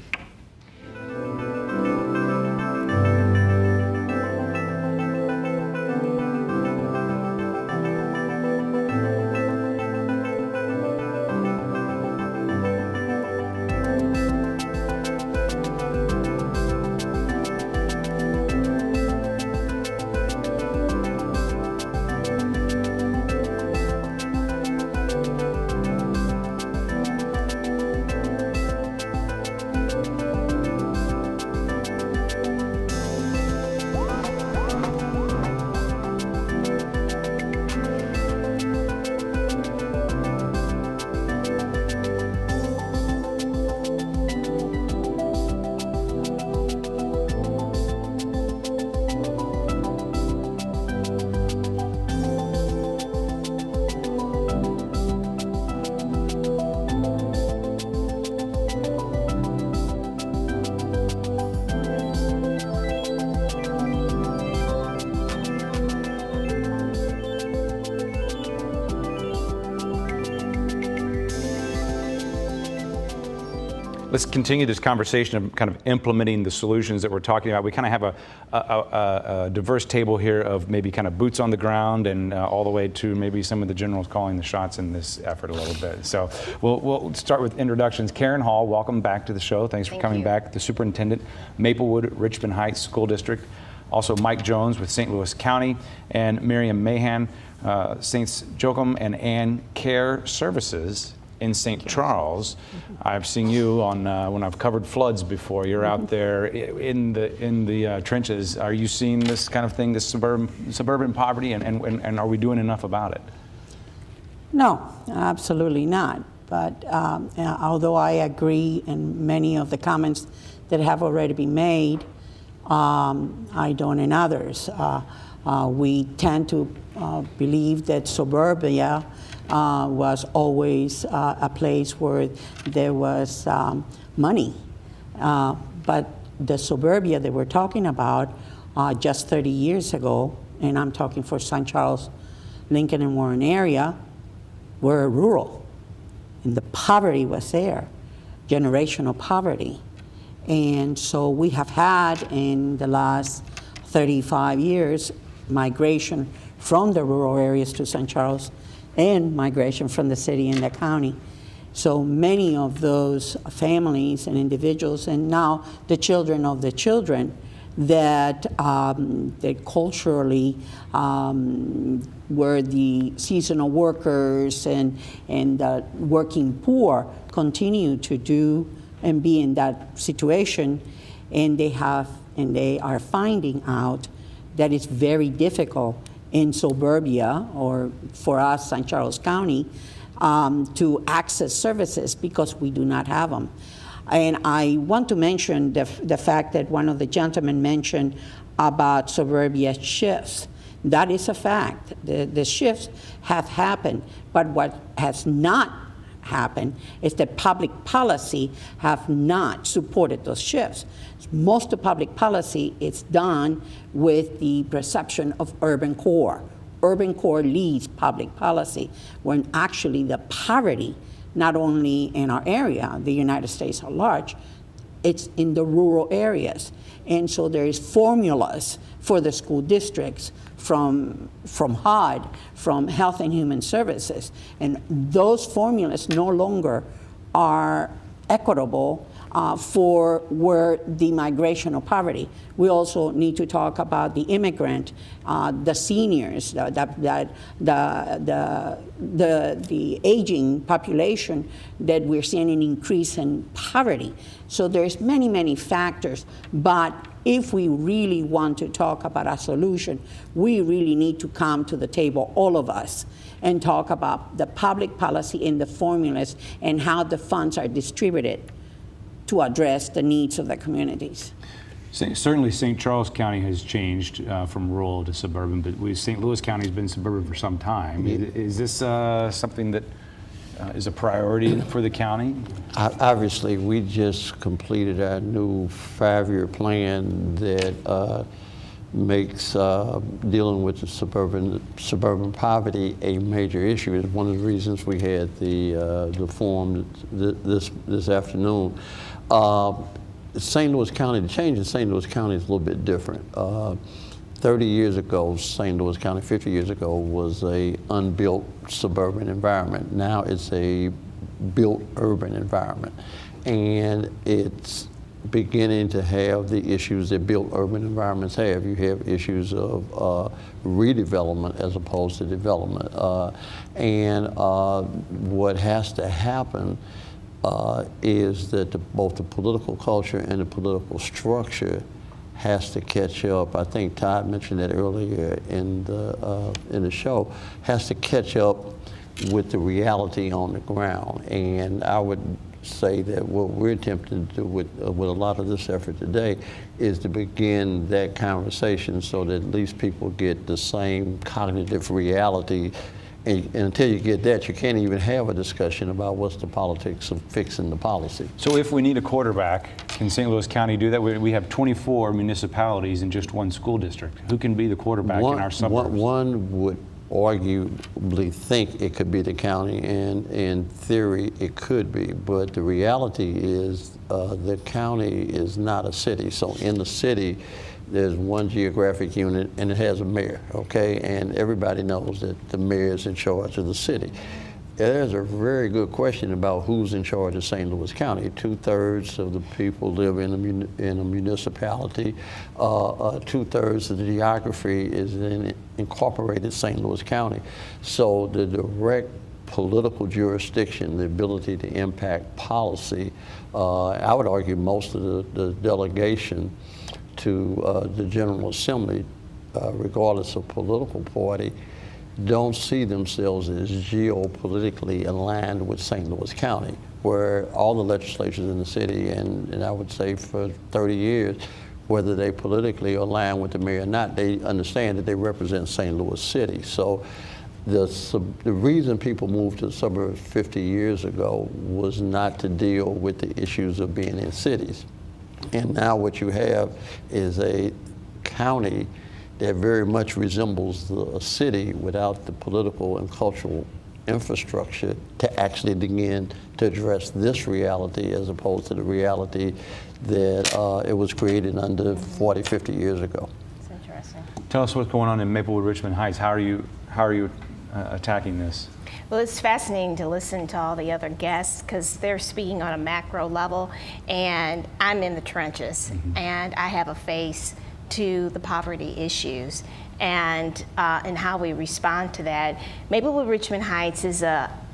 Let's continue this conversation of kind of implementing the solutions that we're talking about. We kind of have a diverse table here of maybe kind of boots on the ground and all the way to maybe some of the generals calling the shots in this effort a little bit. So we'll start with introductions. Karen Hall, welcome back to the show. Thanks for coming back. The superintendent, Maplewood Richmond Heights School District. Also Mike Jones with St. Louis County, and Miriam Mahan, Saints Joachim and Ann Care Services in St. Charles. I've seen you on when I've covered floods before. You're out there in the trenches. Are you seeing this kind of thing, this suburban poverty, and are we doing enough about it? No, absolutely not. But although I agree in many of the comments that have already been made, I don't in others. We tend to believe that suburbia was always a place where there was money. But the suburbia that we're talking about just 30 years ago, and I'm talking for St. Charles, Lincoln, and Warren area, were rural. And the poverty was there, generational poverty. And so we have had in the last 35 years migration from the rural areas to St. Charles and migration from the city and the county. So many of those families and individuals, and now the children of the children that culturally were the seasonal workers and the working poor, continue to do and be in that situation, and they are finding out that it's very difficult in suburbia, or for us, St. Charles County, to access services because we do not have them. And I want to mention the fact that one of the gentlemen mentioned about suburbia shifts. That is a fact. The shifts have happened, but what has not happened is that public policy have not supported those shifts. Most of public policy is done with the perception of urban core. Urban core leads public policy, when actually the poverty, not only in our area, the United States at large, it's in the rural areas. And so there is formulas for the school districts from HUD, from Health and Human Services. And those formulas no longer are equitable for where the migration of poverty. We also need to talk about the immigrant, the seniors, the aging population that we're seeing an increase in poverty. So there's many, many factors, but if we really want to talk about a solution, we really need to come to the table, all of us, and talk about the public policy and the formulas and how the funds are distributed to address the needs of the communities. Certainly St. Charles County has changed from rural to suburban, but St. Louis County has been suburban for some time. Is this something that is a priority for the county? Obviously, we just completed our new 5-year plan that makes dealing with the suburban poverty a major issue. It's one of the reasons we had the forum this afternoon. St. Louis County, the change in St. Louis County is a little bit different. 30 years ago, St. Louis County, 50 years ago, was a unbuilt suburban environment. Now it's a built urban environment. And it's beginning to have the issues that built urban environments have. You have issues of redevelopment as opposed to development. What has to happen is that both the political culture and the political structure has to catch up. I think Todd mentioned that earlier in the show, has to catch up with the reality on the ground. And I would say that what we're attempting to do with a lot of this effort today is to begin that conversation so that at least people get the same cognitive reality. And until you get that, you can't even have a discussion about what's the politics of fixing the policy. So if we need a quarterback, can St. Louis County do that? We have 24 municipalities in just one school district. Who can be the quarterback in our suburbs? One would arguably think it could be the county, and in theory it could be, but the reality is the county is not a city. So in the city, there's one geographic unit and it has a mayor, okay? And everybody knows that the mayor is in charge of the city. There's a very good question about who's in charge of St. Louis County. 2/3 of the people live in a municipality. 2/3 of the geography is in incorporated St. Louis County. So the direct political jurisdiction, the ability to impact policy, I would argue most of the delegation to the General Assembly, regardless of political party, don't see themselves as geopolitically aligned with St. Louis County, where all the legislatures in the city, and I would say for 30 years, whether they politically align with the mayor or not, they understand that they represent St. Louis City. So the reason people moved to the suburbs 50 years ago was not to deal with the issues of being in cities. And now what you have is a county that very much resembles a city without the political and cultural infrastructure to actually begin to address this reality as opposed to the reality that it was created under 40, 50 years ago. That's interesting. Tell us what's going on in Maplewood, Richmond Heights. How are you attacking this? Well, it's fascinating to listen to all the other guests because they're speaking on a macro level, and I'm in the trenches, and I have a face to the poverty issues and how we respond to that. Maplewood Richmond Heights is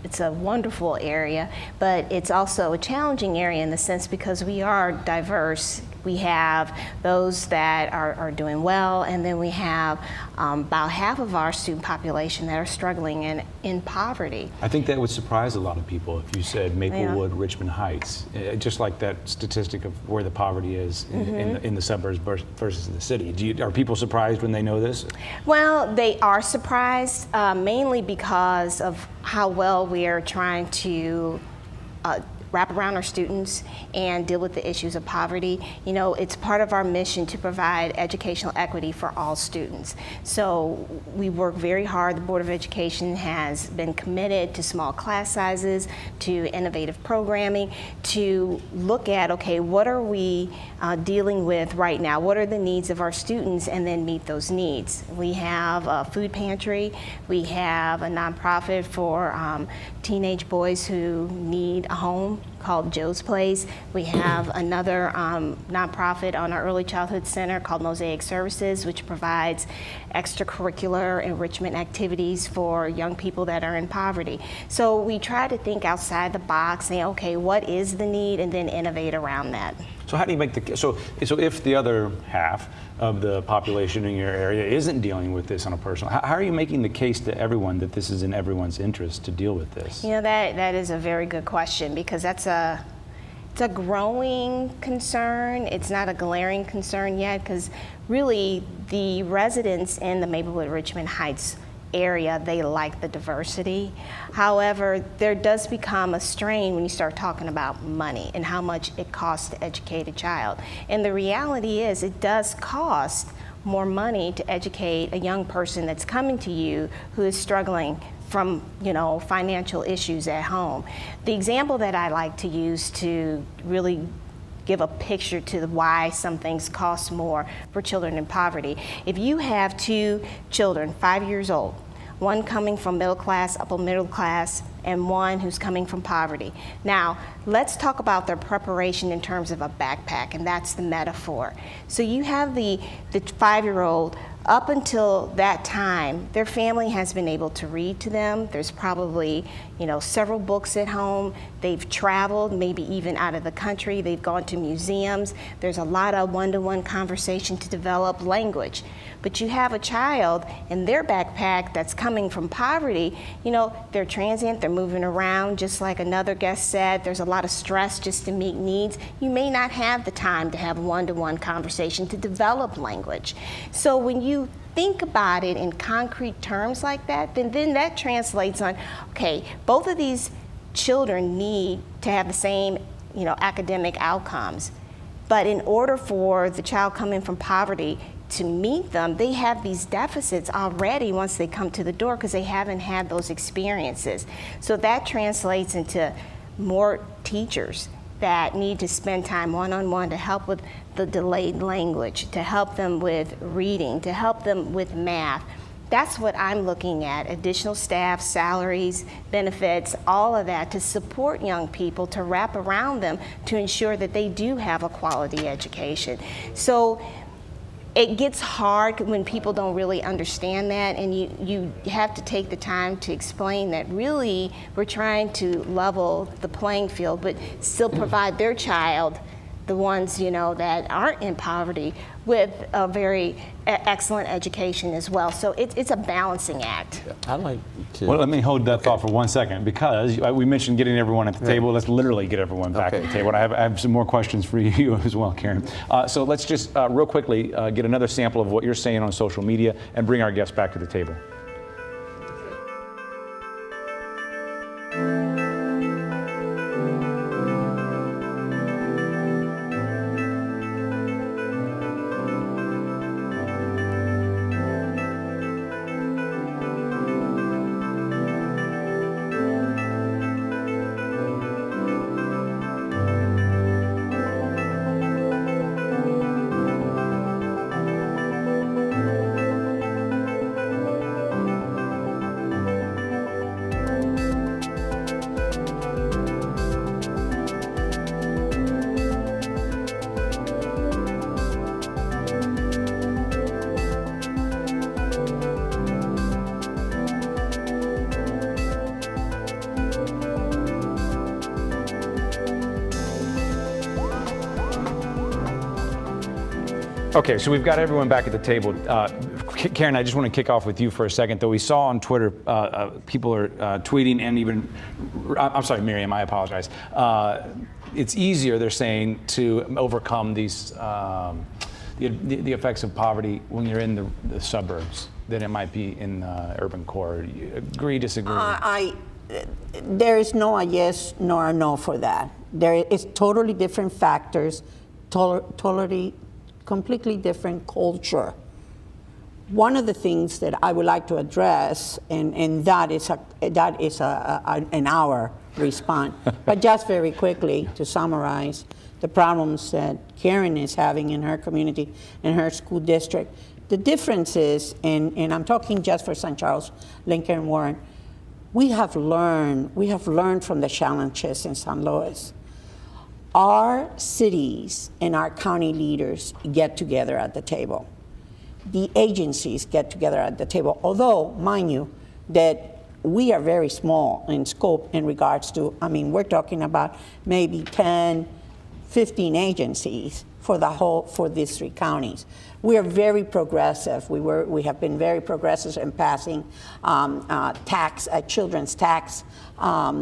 it's a wonderful area, but it's also a challenging area in the sense because we are diverse. We have those that are doing well, and then we have about half of our student population that are struggling in poverty. I think that would surprise a lot of people if you said Maplewood, Richmond Heights, just like that statistic of where the poverty is in the suburbs versus the city. Are people surprised when they know this? Well, they are surprised, mainly because of how well we are trying to wrap around our students and deal with the issues of poverty. You know, it's part of our mission to provide educational equity for all students. So we work very hard. The Board of Education has been committed to small class sizes, to innovative programming, to look at, okay, what are we dealing with right now? What are the needs of our students, and then meet those needs. We have a food pantry. We have a nonprofit for teenage boys who need a home called Joe's Place. We have another nonprofit on our early childhood center called Mosaic Services, which provides extracurricular enrichment activities for young people that are in poverty. So we try to think outside the box, say, okay, what is the need, and then innovate around that. So how do you make the so if the other half of the population in your area isn't dealing with this on a personal, how are you making the case to everyone that this is in everyone's interest to deal with this? You know, that is a very good question, because it's a growing concern. It's not a glaring concern yet, because really the residents in the Maplewood Richmond Heights area, they like the diversity. However, there does become a strain when you start talking about money and how much it costs to educate a child. And the reality is it does cost more money to educate a young person that's coming to you who is struggling from, you know, financial issues at home. The example that I like to use to really give a picture to why some things cost more for children in poverty. If you have two children, 5 years old, one coming from middle class, upper middle class, and one who's coming from poverty. Now, let's talk about their preparation in terms of a backpack, and that's the metaphor. So you have the 5-year-old. Up until that time, their family has been able to read to them. There's probably, you know, several books at home. They've traveled, maybe even out of the country. They've gone to museums. There's a lot of one-to-one conversation to develop language. But you have a child in their backpack that's coming from poverty. You know, they're transient, they're moving around, just like another guest said. There's a lot of stress just to meet needs. You may not have the time to have a one-to-one conversation to develop language. So when you think about it in concrete terms like that, then that translates on, okay, both of these children need to have the same, you know, academic outcomes. But in order for the child coming from poverty to meet them, they have these deficits already once they come to the door because they haven't had those experiences. So that translates into more teachers that need to spend time one-on-one to help with the delayed language, to help them with reading, to help them with math. That's what I'm looking at, additional staff, salaries, benefits, all of that to support young people, to wrap around them to ensure that they do have a quality education. So it gets hard when people don't really understand that, and you have to take the time to explain that really we're trying to level the playing field, but still provide their child, the ones, you know, that aren't in poverty, with a very excellent education as well. So it's a balancing act. I like to. Well, let me hold that thought for 1 second, because we mentioned getting everyone at the table. Let's literally get everyone back at the table. And I have some more questions for you as well, Karen. So let's just real quickly get another sample of what you're saying on social media and bring our guests back to the table. Okay, so we've got everyone back at the table. Karen, I just want to kick off with you for a second, though. We saw on Twitter people are tweeting, and even, I'm sorry, Miriam, I apologize. It's easier, they're saying, to overcome these the effects of poverty when you're in the suburbs than it might be in the urban core. Agree, disagree? There is no a yes nor a no for that. There is totally different factors, totally completely different culture. One of the things that I would like to address, and that is an hour response, but just very quickly to summarize the problems that Karen is having in her community, in her school district. The difference is, and I'm talking just for St. Charles, Lincoln, Warren, we have learned from the challenges in St. Louis. Our cities and our county leaders get together at the table. The agencies get together at the table, although, mind you, that we are very small in scope in regards to, I mean, we're talking about maybe 10, 15 agencies for these 3 counties. We are very progressive. We have been very progressive in passing children's tax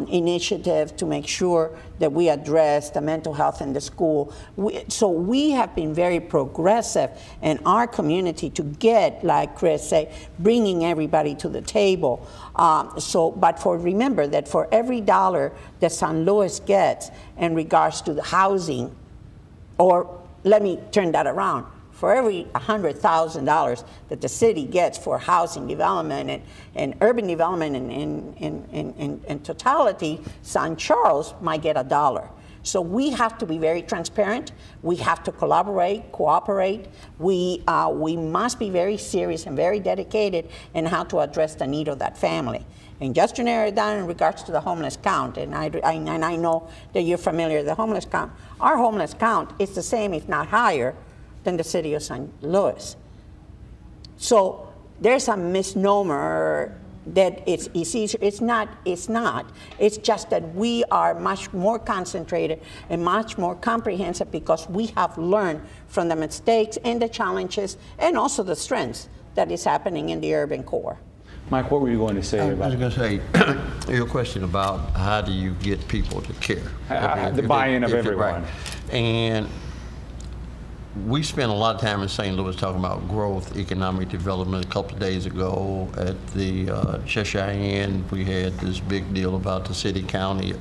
initiative to make sure that we address the mental health in the school. So we have been very progressive in our community to get, like Chris said, bringing everybody to the table. But remember that for every dollar that St. Louis gets in regards to the housing, or let me turn that around, for every $100,000 that the city gets for housing development and urban development in totality, St. Charles might get $1. So we have to be very transparent. We have to collaborate, cooperate. We must be very serious and very dedicated in how to address the need of that family. And just to narrow it down in regards to the homeless count, and I know that you're familiar with the homeless count, our homeless count is the same, if not higher, than the city of St. Louis. So there's a misnomer that it's easier. It's not. It's just that we are much more concentrated and much more comprehensive because we have learned from the mistakes and the challenges and also the strengths that is happening in the urban core. Mike, what were you going to say about I was going to say, your question about how do you get people to care? The buy-in of everyone. Right. And we spent a lot of time in St. Louis talking about growth, economic development. A couple of days ago at the Cheshire Inn, we had this big deal about the city-county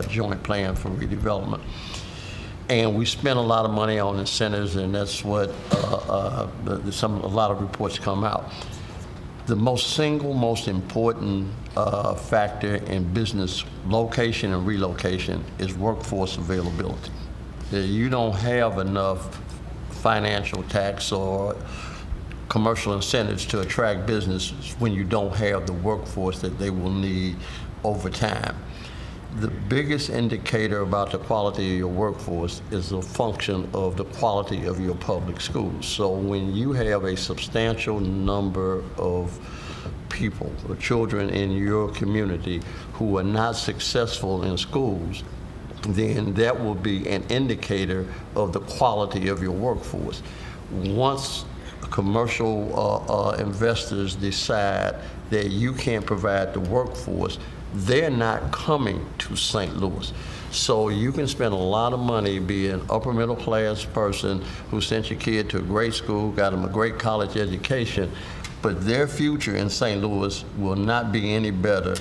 joint plan for redevelopment. And we spend a lot of money on incentives, and that's what a lot of reports come out. The single most important factor in business location and relocation is workforce availability. You don't have enough financial tax or commercial incentives to attract businesses when you don't have the workforce that they will need over time. The biggest indicator about the quality of your workforce is a function of the quality of your public schools. So when you have a substantial number of people or children in your community who are not successful in schools, then that will be an indicator of the quality of your workforce. Once commercial investors decide that you can't provide the workforce, they're not coming to St. Louis. So you can spend a lot of money, be an upper middle class person who sent your kid to a great school, got them a great college education, but their future in St. Louis will not be any better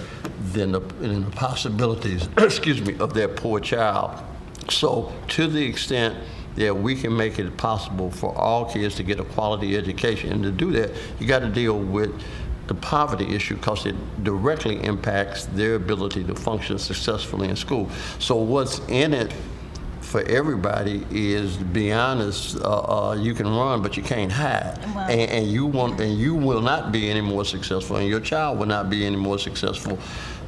than the possibilities, excuse me, of their poor child. So to the extent that we can make it possible for all kids to get a quality education, and to do that, you got to deal with the poverty issue because it directly impacts their ability to function successfully in school. So what's in it for everybody is, to be honest, you can run, but you can't hide. Wow. And you will not be any more successful, and your child will not be any more successful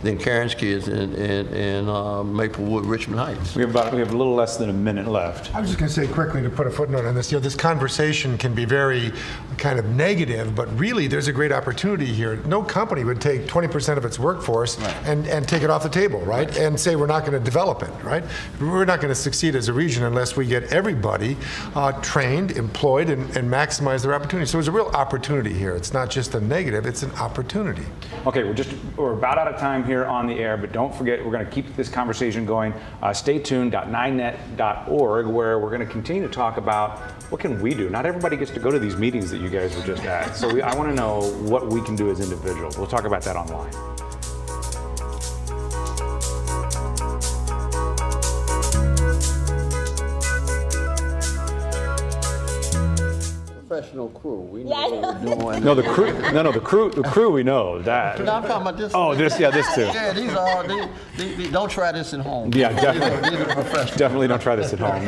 than Karen's kids in Maplewood, Richmond Heights. We have a little less than a minute left. I was just going to say quickly, to put a footnote on this, this conversation can be very kind of negative, but really there's a great opportunity here. No company would take 20% of its workforce and take it off the table, right? And say we're not going to develop it, right? We're not going to succeed as a region unless we get everybody trained, employed, and maximize their opportunity. So there's a real opportunity here. It's not just a negative, it's an opportunity. Okay, we're about out of time here on the air, but don't forget, we're going to keep this conversation going. Stay tuned, .9net.org, where we're going to continue to talk about what can we do. Not everybody gets to go to these meetings that you guys were just at, so I want to know what we can do as individuals. We'll talk about that online. Professional crew. We know what we're doing. No, the crew we know that. No, I'm talking about this. Oh, this too. Yeah, these are, don't try this at home. Yeah, definitely. These are professionals. Definitly don't try this at home.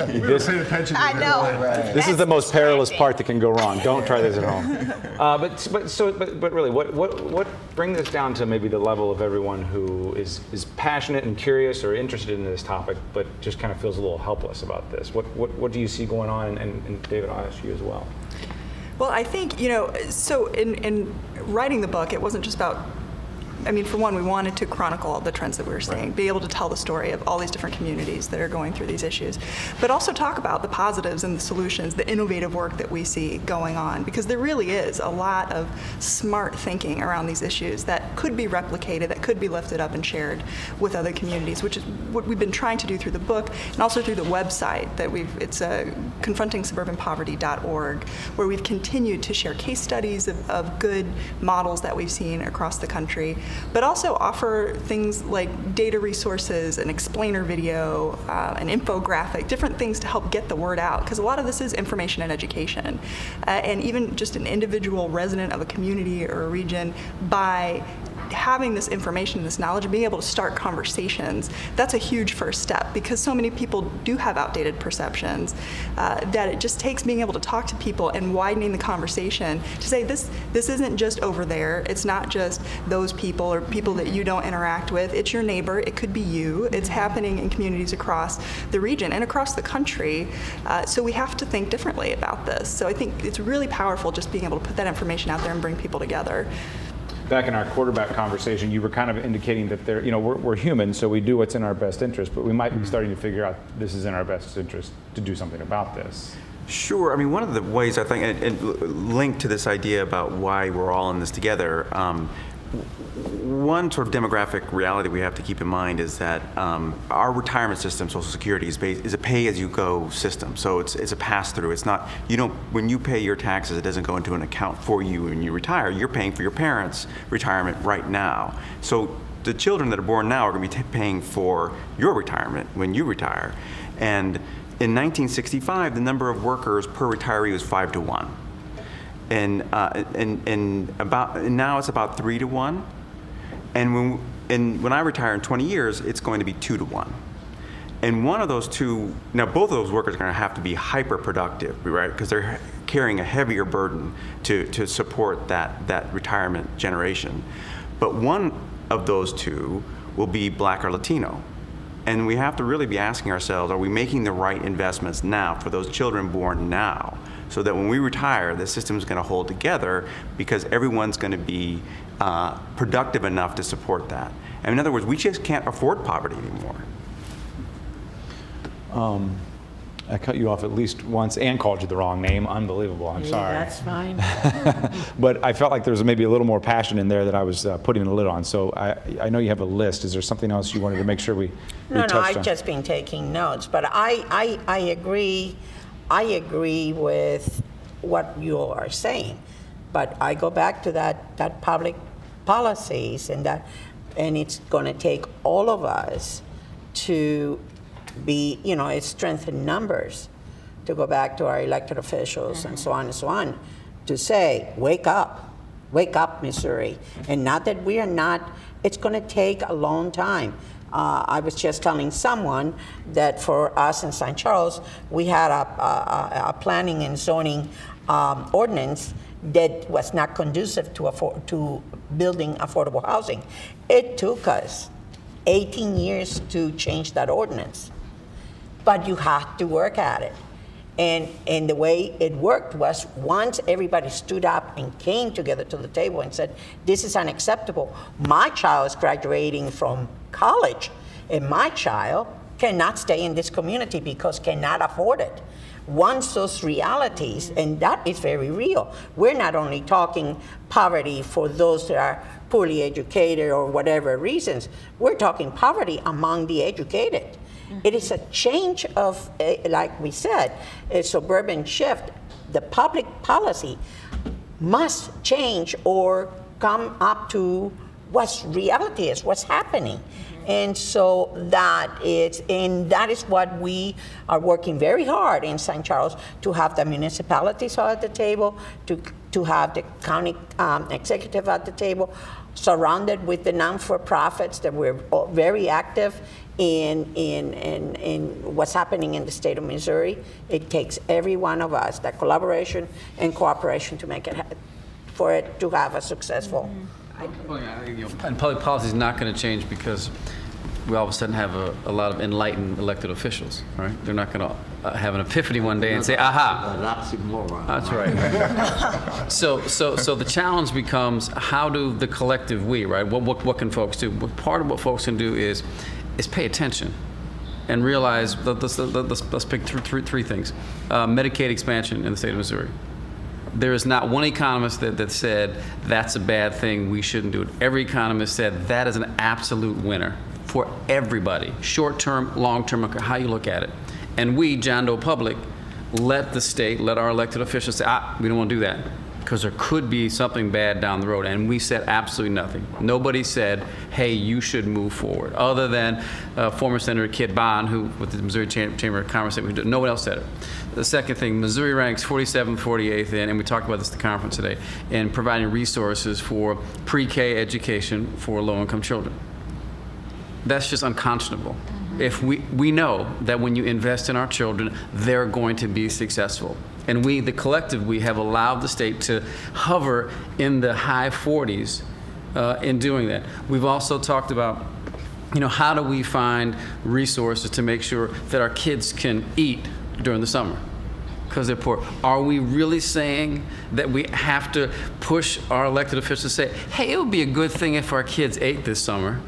I know. This is the most perilous part that can go wrong. Don't try this at home. But really, what bring this down to maybe the level of everyone who is passionate and curious or interested in this topic, but just kind of feels a little helpless about this. What do you see going on? And David, I'll ask you as well. Well, I think, so in writing the book, it wasn't just about, for one, we wanted to chronicle all the trends that we were seeing, be able to tell the story of all these different communities that are going through these issues, but also talk about the positives and the solutions, the innovative work that we see going on, because there really is a lot of smart thinking around these issues that could be replicated, that could be lifted up and shared with other communities, which is what we've been trying to do through the book and also through the website that it's confrontingsuburbanpoverty.org, where we've continued to share case studies of good models that we've seen across the country, but also offer things like data resources, an explainer video, an infographic, different things to help get the word out, because a lot of this is information and education. And even just an individual resident of a community or a region, by having this information, this knowledge, and being able to start conversations, that's a huge first step, because so many people do have outdated perceptions that it just takes being able to talk to people and widening the conversation to say this isn't just over there, it's not just those people or people that you don't interact with, it's your neighbor, it could be you, it's happening in communities across the region and across the country, so we have to think differently about this. So I think it's really powerful just being able to put that information out there and bring people together. Back in our quarterback conversation, you were kind of indicating that we're human, so we do what's in our best interest, but we might be starting to figure out this is in our best interest to do something about this. Sure. One of the ways I think, and linked to this idea about why we're all in this together, one sort of demographic reality we have to keep in mind is that our retirement system, Social Security, is a pay-as-you-go system. So it's a pass-through. It's not, when you pay your taxes, it doesn't go into an account for you when you retire. You're paying for your parents' retirement right now. So the children that are born now are going to be paying for your retirement when you retire. And In 1965, the number of workers per retiree was 5 to 1. And now it's about 3 to 1. And when I retire in 20 years, it's going to be 2 to 1. And one of those two, now both of those workers are going to have to be hyper productive, right? Because they're carrying a heavier burden to support that retirement generation. But one of those two will be Black or Latino. And we have to really be asking ourselves, are we making the right investments now for those children born now? So that when we retire, the system is going to hold together because everyone's going to be productive enough to support that. And in other words, we just can't afford poverty anymore. I cut you off at least once and called you the wrong name. Unbelievable. I'm sorry. That's fine. But I felt like there was maybe a little more passion in there that I was putting a lid on. So I know you have a list. Is there something else you wanted to make sure we touched on? I've just been taking notes, but I agree. I agree with what you are saying, but I go back to that public policies and it's going to take all of us to be, it's strength in numbers, to go back to our elected officials and so on, to say, wake up, Missouri. And not that we are not, it's going to take a long time. I was just telling someone that for us in St. Charles, we had a planning and zoning ordinance that was not conducive to building affordable housing. It took us 18 years to change that ordinance, but you have to work at it. And the way it worked was once everybody stood up and came together to the table and said, this is unacceptable. My child is graduating from college, and my child cannot stay in this community because cannot afford it. Once those realities, and that is very real, we're not only talking poverty for those that are poorly educated or whatever reasons, we're talking poverty among the educated. It is a change of, like we said, a suburban shift. The public policy must change or come up to what reality is, what's happening. And so that is what we are working very hard in St. Charles, to have the municipalities at the table, to have the county executive at the table, surrounded with the non-for-profits that we're very active in what's happening in the state of Missouri. It takes every one of us, that collaboration and cooperation to make it, for it to have a successful. And public policy is not going to change because we all of a sudden have a lot of enlightened elected officials, right? They're not going to have an epiphany one day and say, aha. That's right. So the challenge becomes, how do the collective we, right? What can folks do? Part of what folks can do is pay attention and realize, let's pick three things. Medicaid expansion in the state of Missouri. There is not one economist that said that's a bad thing, we shouldn't do it. Every economist said that is an absolute winner for everybody, short-term, long-term, how you look at it. And we, John Doe Public, let the state, let our elected officials say, we don't want to do that, because there could be something bad down the road. And we said absolutely nothing. Nobody said, hey, you should move forward, other than former Senator Kit Bond, who, with the Missouri Chamber of Commerce, no one else said it. The second thing, Missouri ranks 47th, 48th and we talked about this at the conference today, in providing resources for pre-K education for low-income children. That's just unconscionable. If we know that when you invest in our children, they're going to be successful. And we, the collective, we have allowed the state to hover in the high 40s in doing that. We've also talked about, how do we find resources to make sure that our kids can eat during the summer because they're poor? Are we really saying that we have to push our elected officials to say, hey, it would be a good thing if our kids ate this summer?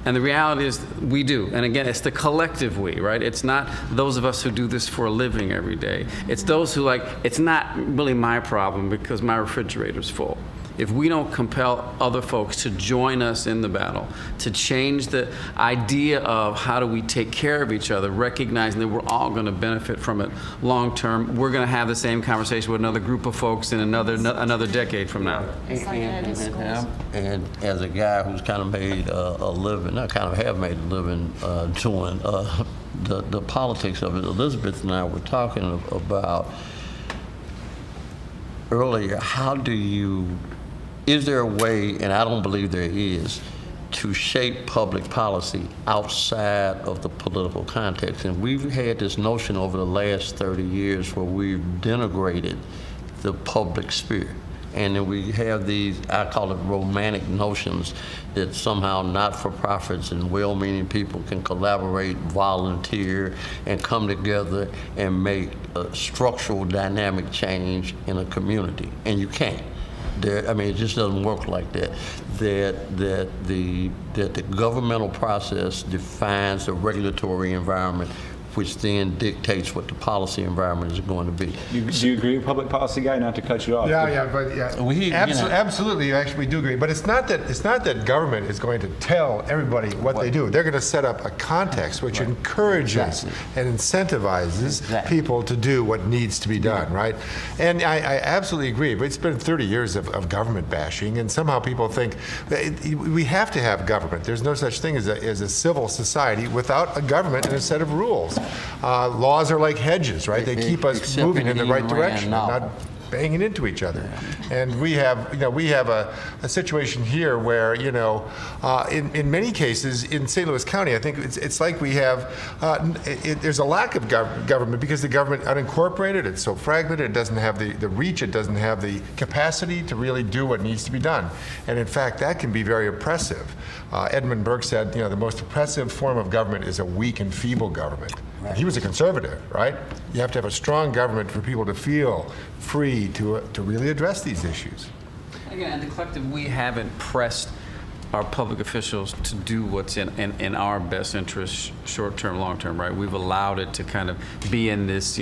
And the reality is we do. And again, it's the collective we, right? It's not those of us who do this for a living every day. It's those who it's not really my problem because my refrigerator's full. if we don't compel other folks to join us in the battle, to change the idea of how do we take care of each other, recognizing that we're all going to benefit from it long term, we're going to have the same conversation with another group of folks in another decade from now. And as a guy who's kind of made a living, I kind of have made a living doing the politics of it, Elizabeth and I were talking about earlier, is there a way, and I don't believe there is, to shape public policy outside of the political context? And we've had this notion over the last 30 years where we've denigrated the public sphere. And then we have these, I call it romantic notions, that somehow not-for-profits and well-meaning people can collaborate, volunteer, and come together and make a structural dynamic change in a community. And you can't. It just doesn't work like that. That the governmental process defines the regulatory environment, which then dictates what the policy environment is going to be. Do you agree, public policy guy? Not to cut you off. Absolutely, actually, we do agree. But it's not that government is going to tell everybody what they do. They're going to set up a context which encourages and incentivizes people to do what needs to be done, right? And I absolutely agree. But it's been 30 years of government bashing, and somehow people think that we have to have government. There's no such thing as a civil society without a government and a set of rules. Laws are like hedges, right? They keep us moving in the right direction, not banging into each other. And we have a situation here where, in many cases in St. Louis County, I think it's like we have, there's a lack of government because the government unincorporated, it's so fragmented, it doesn't have the reach, it doesn't have the capacity to really do what needs to be done. And in fact, that can be very oppressive. Edmund Burke said, the most oppressive form of government is a weak and feeble government. Right. He was a conservative, right? You have to have a strong government for people to feel free to really address these issues. Again, at the collective, we haven't pressed our public officials to do what's in our best interest, short-term, long-term, right? We've allowed it to kind of be in this,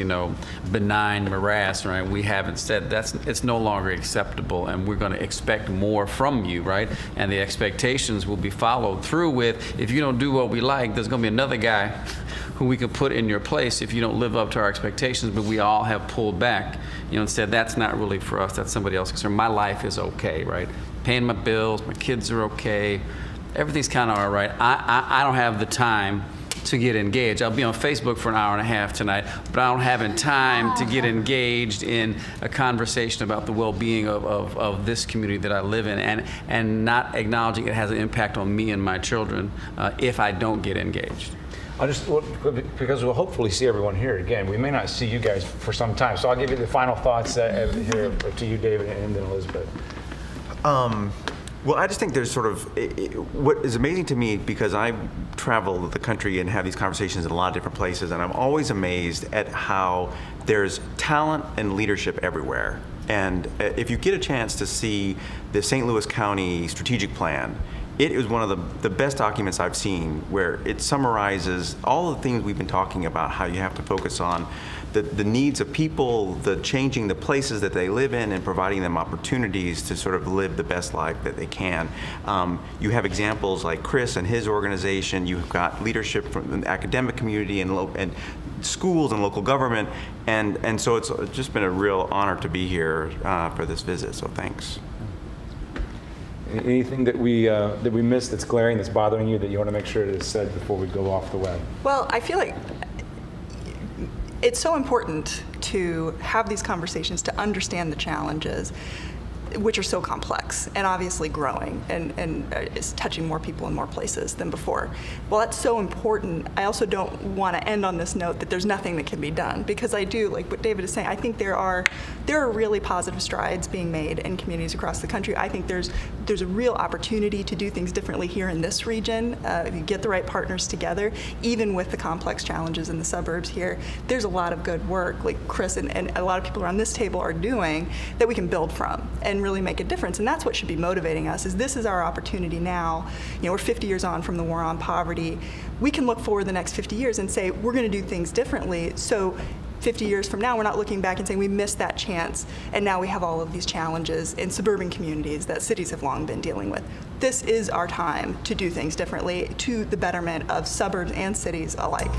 benign morass, right? We haven't said it's no longer acceptable, and we're going to expect more from you, right? And the expectations will be followed through with, if you don't do what we like, there's going to be another guy who we can put in your place if you don't live up to our expectations, but we all have pulled back, and said, that's not really for us, that's somebody else's concern. My life is okay, right? Paying my bills, my kids are okay, everything's kind of all right. I don't have the time to get engaged. I'll be on Facebook for an hour and a half tonight, but I don't have time to get engaged in a conversation about the well-being of this community that I live in, and not acknowledging it has an impact on me and my children if I don't get engaged. Because we'll hopefully see everyone here again. We may not see you guys for some time, so I'll give you the final thoughts here to you, David, and then Elizabeth. Well, I just think there's sort of, what is amazing to me, because I travel the country and have these conversations in a lot of different places, and I'm always amazed at how there's talent and leadership everywhere. And if you get a chance to see the St. Louis County strategic plan, it is one of the best documents I've seen, where it summarizes all the things we've been talking about, how you have to focus on the needs of people, the changing the places that they live in, and providing them opportunities to sort of live the best life that they can. You have examples like Chris and his organization. You've got leadership from the academic community and schools and local government, and so it's just been a real honor to be here for this visit. So thanks. Anything that we missed that's glaring, that's bothering you, that you want to make sure is said before we go off the web? Well, I feel like it's so important to have these conversations, to understand the challenges, which are so complex and obviously growing and is touching more people in more places than before. Well, that's so important. I also don't want to end on this note that there's nothing that can be done, because I do, like what David is saying, I think there are really positive strides being made in communities across the country. I think there's a real opportunity to do things differently here in this region. If you get the right partners together, even with the complex challenges in the suburbs here, there's a lot of good work, like Chris and a lot of people around this table are doing, that we can build from and really make a difference. And that's what should be motivating us, is this is our opportunity now. We're 50 years on from the war on poverty. We can look forward the next 50 years and say, we're going to do things differently. So 50 years from now, we're not looking back and saying we missed that chance, and now we have all of these challenges in suburban communities that cities have long been dealing with. This is our time to do things differently to the betterment of suburbs and cities alike.